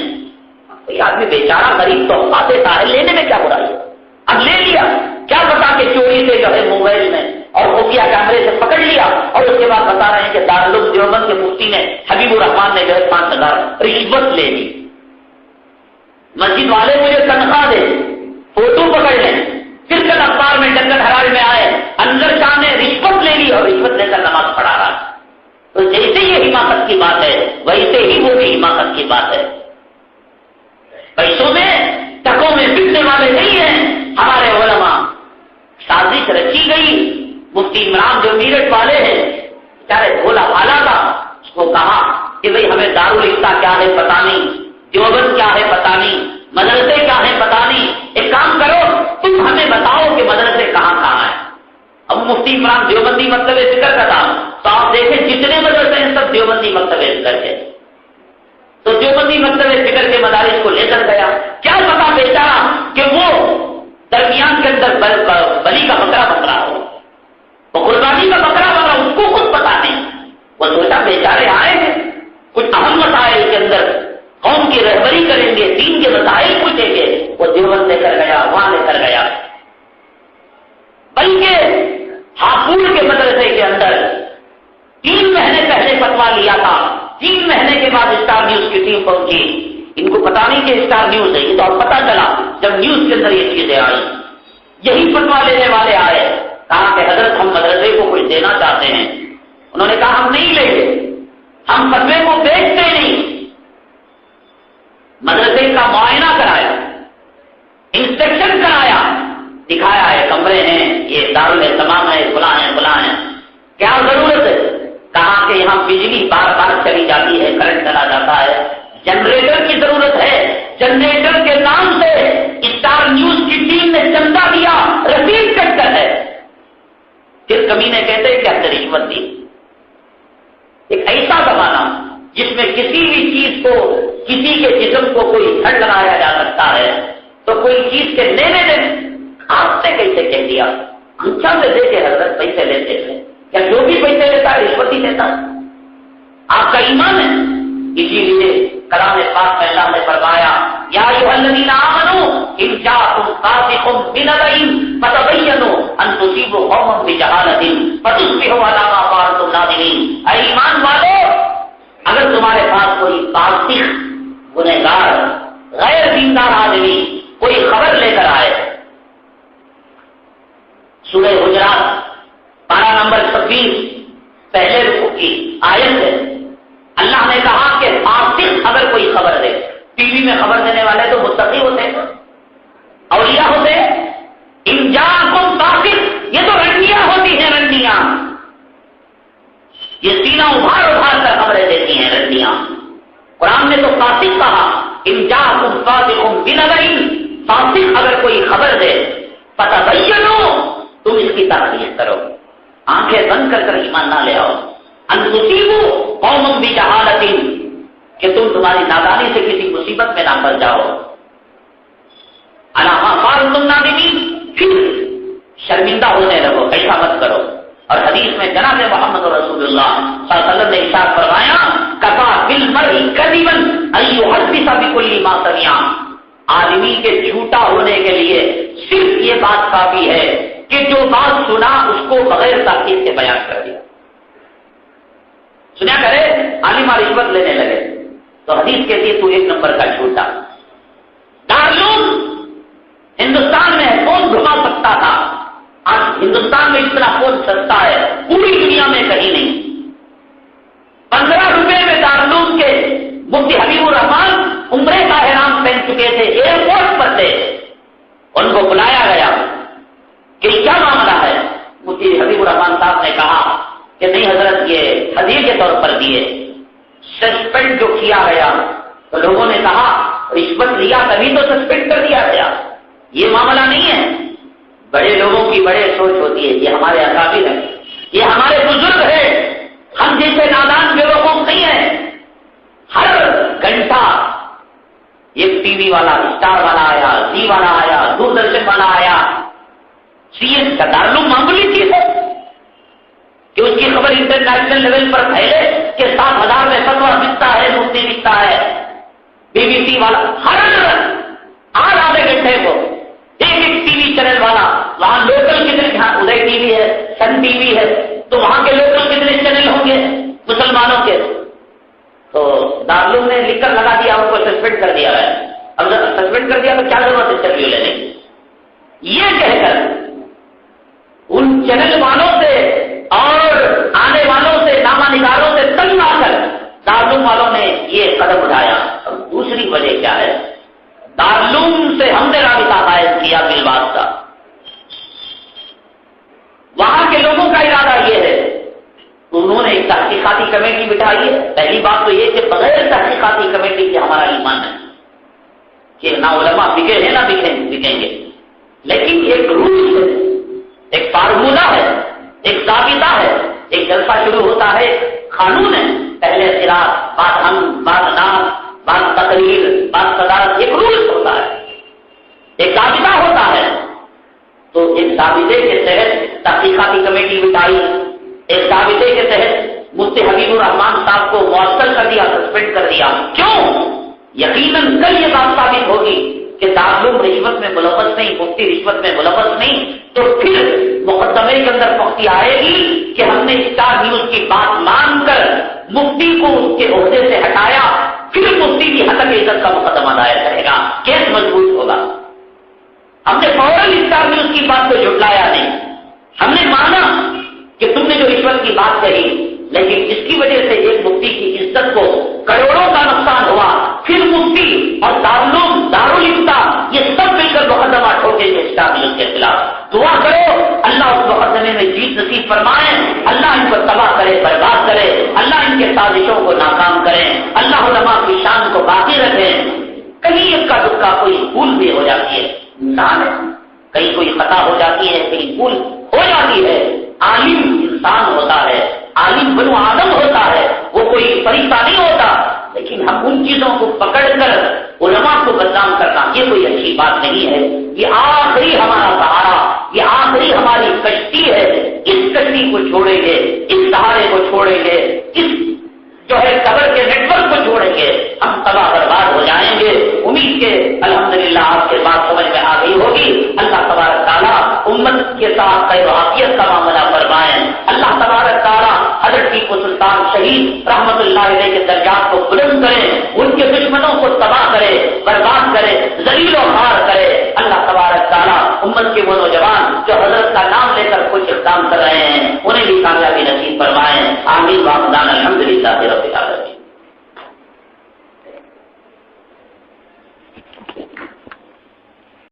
Speaker 1: کوئی آدمی بیچارہ غریب تحفہ دیتا ہے، لینے میں کیا برائی ہے؟ اب لے لیا، کیا بتا کہ چوری سے جو ہے موبائل میں اور وہ مفتی نے حبیب الرحمان نے جو ہے 5,000 رشوت لے لی. مسجد والے مجھے تنخواہ دے, فوٹو پکڑ لیں, پھر کل اخبار میں ڈنگر حرال میں آئے انور شاہ نے رشوت لے لی اور رشوت لے کر نماز پڑھا رہا. تو جیسے یہ حماقت کی بات ہے ویسے ہی وہ بھی حماقت کی بات ہے. پیسوں میں ٹکوں میں بکنے والے نہیں ہیں ہمارے علماء. سازش رچی گئی. مفتی عمران جو میرٹھ والے ہیں بیچارے بھولا بھالا تھا, اس کو کہا کہ بھئی ہمیں دارالفتہ کیا ہے پتہ نہیں, دیوبند کیا ہے پتہ نہیں, مدرسے کیا ہے پتہ نہیں, ایک کام کرو تم ہمیں بتاؤ کہ مدرسے کہاں کہاں ہیں. اب مفتی عمران دیوبندی مکتب ذکر کا تھا تو آپ دیکھیں جتنے مدرسے ہیں سب دیوبندی مکتب ذکر کے. تو دیوبندی مکتب ذکر کے مدارس کو لے کر گیا. کیا پتا بیچارا کہ وہ درمیان کے اندر بلی کا بکرا بکرا ہو, وہ قربانی کا بکرا بکرا, اس کو خود پتا نہیں. وہ سوچا بیچارے آئے ہیں کچھ اہم مسائل کے اندر قوم کی رہبری کریں گے, دین کے مسائل پوچھیں گے. وہ دیوبند لے کر گیا, وہاں لے کر گیا. بلکہ ہاپوڑ کے مدرسے کے اندر 3 مہینے پہلے فتوا لیا تھا, 3 مہینے کے بعد اسٹار نیوز کی ٹیم پہنچی. ان کو پتا نہیں کہ اسٹار نیوز ہے, یہ تو اب پتا چلا جب نیوز کے اندر یہ چیزیں آئی. یہی فتوا لینے والے آئے, کہا کہ حضرت ہم مدرسے کو کچھ دینا چاہتے ہیں. انہوں نے کہا ہم نہیں لیں گے, ہم فتوے کو بیچتے نہیں. مدرسے کا معائنہ کرایا, انسپیکشن کرایا, دکھایا ہے کمرے ہیں, یہ دارالتمام ہے, فلاں ہیں فلاں ہیں. کیا ضرورت ہے؟ کہا کہ یہاں بجلی بار بار چلی جاتی ہے, کرنٹ چلا جاتا ہے, جنریٹر کی ضرورت ہے. جنریٹر کے نام سے اسٹار نیوز کی ٹیم نے چندہ دیا, رسید کٹ کر ہے. پھر کمینے کہتے ہیں کہ ہم نے رشوت دی. ایک ایسا زمانہ جس میں کسی بھی چیز کو, کسی کے جسم کو کوئی دھڑ لگایا جا سکتا ہے, تو کوئی چیز کے لینے دینے آپ سے کیسے کہہ دیا؟ انچا سے دے کے حضرت پیسے لیتے تھے. کیا جو بھی پیسے لیتا ہے رشوت ہی لیتا ہے؟ آپ کا ایمان ہے. اسی لیے کلام پاک میں اللہ نے فرمایا یا ایھا الذین آمنوا ان جاءکم فاسق بنبأ فتبینوا ان تصیبوا قوما بجہالۃ فتصبحوا علی ما فعلتم نادمین. اے ایمان والو, اگر تمہارے پاس کوئی فاسق, گنہگار, غیر دیندار آدمی کوئی خبر لے کر آئے, سورہ حجرات پارہ نمبر 26 پہلے رکوع کی آیت ہے. اللہ نے کہا کہ فاسق اگر کوئی خبر دے, ٹی وی میں خبر دینے والے تو متقی ہوتے ہیں, اولیاء ہوتے ہیں. ان جاءکم فاسق, یہ تو رنڈیاں ہوتی ہیں, رنڈیاں, یہ سینہ ابھار ابھار کر خبریں دیتی ہیں رنڈیاں. قرآن نے تو فاسق کہا, ان جاءکم فاسق بنبأ, فاسق اگر کوئی خبر دے فتبینوا, تم اس کی تحقیق کرو, آنکھیں بند کر کر ایمان نہ لے آؤ. ان تصیبوا قوما بجہالۃ, کہ تم تمہاری نادانی سے کسی مصیبت میں نہ پڑ جاؤ. علی ما فعلتم نادمین, پھر شرمندہ ہونے لگو, ایسا مت کرو. اور حدیث میں جناب محمد رسول اللہ صلی اللہ علیہ وسلم نے ارشاد فرمایا کفا بالمرء کذبا ان یحدث بکل ما سمع. آدمی کے جھوٹا ہونے کے لیے صرف یہ بات کافی ہے کہ جو بات سنا اس کو بغیر تحقیق کے بیان کر دیا. سنیا کرے عالم رشوت لینے لگے تو حدیث کہتی ہے تو 1 نمبر کا جھوٹا. دارالعلوم ہندوستان میں کون گھما سکتا تھا؟ آج ہندوستان میں اتنا کون سستا ہے, پوری دنیا میں کہیں نہیں. 15 روپے میں دارالعلوم کے مفتی حبیب الرحمان عمرے کا احرام پہن چکے تھے, ایئرپورٹ پر تھے. ان کو بلایا گیا کہ کیا معاملہ ہے؟ مفتی حبیب الرحمان صاحب نے کہا کہ نہیں حضرت, یہ ہدیے کے طور پر دیے. سسپینڈ جو کیا گیا تو لوگوں نے کہا رشوت لیا تبھی تو سسپینڈ کر دیا گیا, یہ معاملہ نہیں ہے. بڑے لوگوں کی بڑے سوچ ہوتی ہے, یہ ہمارے اکابر ہیں, یہ ہمارے بزرگ ہیں, ہم جیسے نادان بیوقوف نہیں ہیں. ہر گھنٹہ ایک ٹی وی والا, اسٹار والا آیا, زی والا آیا, دوردرشن والا آیا. سی ایس کا دارالعلوم معمولی چیز ہے کہ اس کی خبر انٹرنیشنل لیول پر پھیلے کہ 7,000 میں فتویٰ بکتا ہے, مفتی بکتا ہے. بی بی سی والا ہر آدھے گھنٹے کو ایک ٹی وی چینل والا, وہاں لوکل کتنے, یہاں ادے ٹی وی ہے, سن ٹی وی ہے, تو وہاں کے لوکل کتنے چینل ہوں گے مسلمانوں کے؟ تو دارالعلوم نے لکھ کر لگا دیا، ان کو سسپینڈ کر دیا ہے. اب سسپینڈ کر دیا تو کیا ضرورت ہے انٹرویو لینے کی؟ یہ کہہ کر ان چینل والوں سے اور آنے والوں سے، نامہ نگاروں سے تنگ آ کر دارالعلوم والوں نے یہ قدم اٹھایا. اور دوسری وجہ کیا ہے؟ دارالعلوم سے ہم نے رابطہ قائم کیا بالواسطہ. وہاں کے لوگوں کا ارادہ یہ ہے، انہوں نے ایک تحقیقاتی کمیٹی بٹھائی ہے. پہلی بات تو یہ کہ بغیر تحقیقاتی کمیٹی کے ہمارا ایمان ہے کہ نہ علماء بکے ہیں نہ بکیں گے. لیکن ایک رول ہے، ایک فارمولہ ہے، ایک ضابطہ ہے. ایک جلسہ شروع ہوتا ہے، قانون ہے، پہلے اختلاف، بعد ہم، بعد نام، بعد تقریر، بعد صدارت. ایک رول ہوتا ہے، ایک ضابطہ ہوتا ہے. تو ایک ضابطے کے تحت تحقیقاتی کمیٹی بٹائی، ایک ضابطے کے تحت مفتی حبیب الرحمان صاحب کو معطل کر دیا، سسپینڈ کر دیا. کیوں؟ یقیناً کل یہ بات ثابت ہوگی کہ دارالعلوم رشوت میں ملوث نہیں، مفتی رشوت میں ملوث نہیں، تو پھر مقدمے کے اندر پختی آئے گی کہ ہم نے اسٹار نیوز کی بات مان کر مفتی کو اس کے عہدے سے ہٹایا. پھر مفتی کی حق عزت کا مقدمہ دائر کرے گا، کیس مضبوط ہوگا. ہم نے فوراً اسٹار نیوز کی بات کو جھٹلایا نہیں، ہم نے مانا کہ تم نے جو رشوت کی بات کہی، لیکن اس کی وجہ سے ایک مفتی کی عزت کو کروڑوں کا نقصان ہوا. پھر مفتی اور دارالعلوم، دارالفتہ یہ سب مل کر مقدمہ ٹھوکیں گے اسٹار نیوز کے خلاف. دعا کرو اللہ اس مقدمے میں جیت نصیب فرمائے، اللہ ان کو تباہ کرے، برباد کرے، اللہ ان کے سازشوں کو ناکام کرے، اللہ علماء کی شان کو باقی رکھے. کہیں ایک کا دکھ کا کوئی بھول بھی ہو جاتی ہے، انسان ہے، کہیں کوئی خطا ہو جاتی ہے، کہیں بھول ہو جاتی ہے. عالم انسان ہوتا ہے، عالم بنو آدم ہوتا ہے، وہ کوئی فرشتہ نہیں ہوتا. لیکن ہم ان چیزوں کو پکڑ کر علماء کو بدنام کرنا یہ کوئی اچھی بات نہیں ہے. یہ آخری ہمارا سہارا، یہ آخری ہماری کشتی ہے. اس کشتی کو چھوڑیں گے، اس سہارے کو چھوڑیں گے، اس جو ہے قبر کے نیٹ ورک کو چھوڑیں گے، ہم تباہ برباد ہو جائیں گے. امید کے الحمدللہ آپ کے بات سمجھ میں آ گئی ہوگی. اللہ تبارک تعالیٰ امت کے ساتھ خیر و عافیت کا معاملہ فرمائیں. اللہ تبارک تعالیٰ حضرت ٹیپو سلطان شہید رحمت اللہ علیہ کے درجے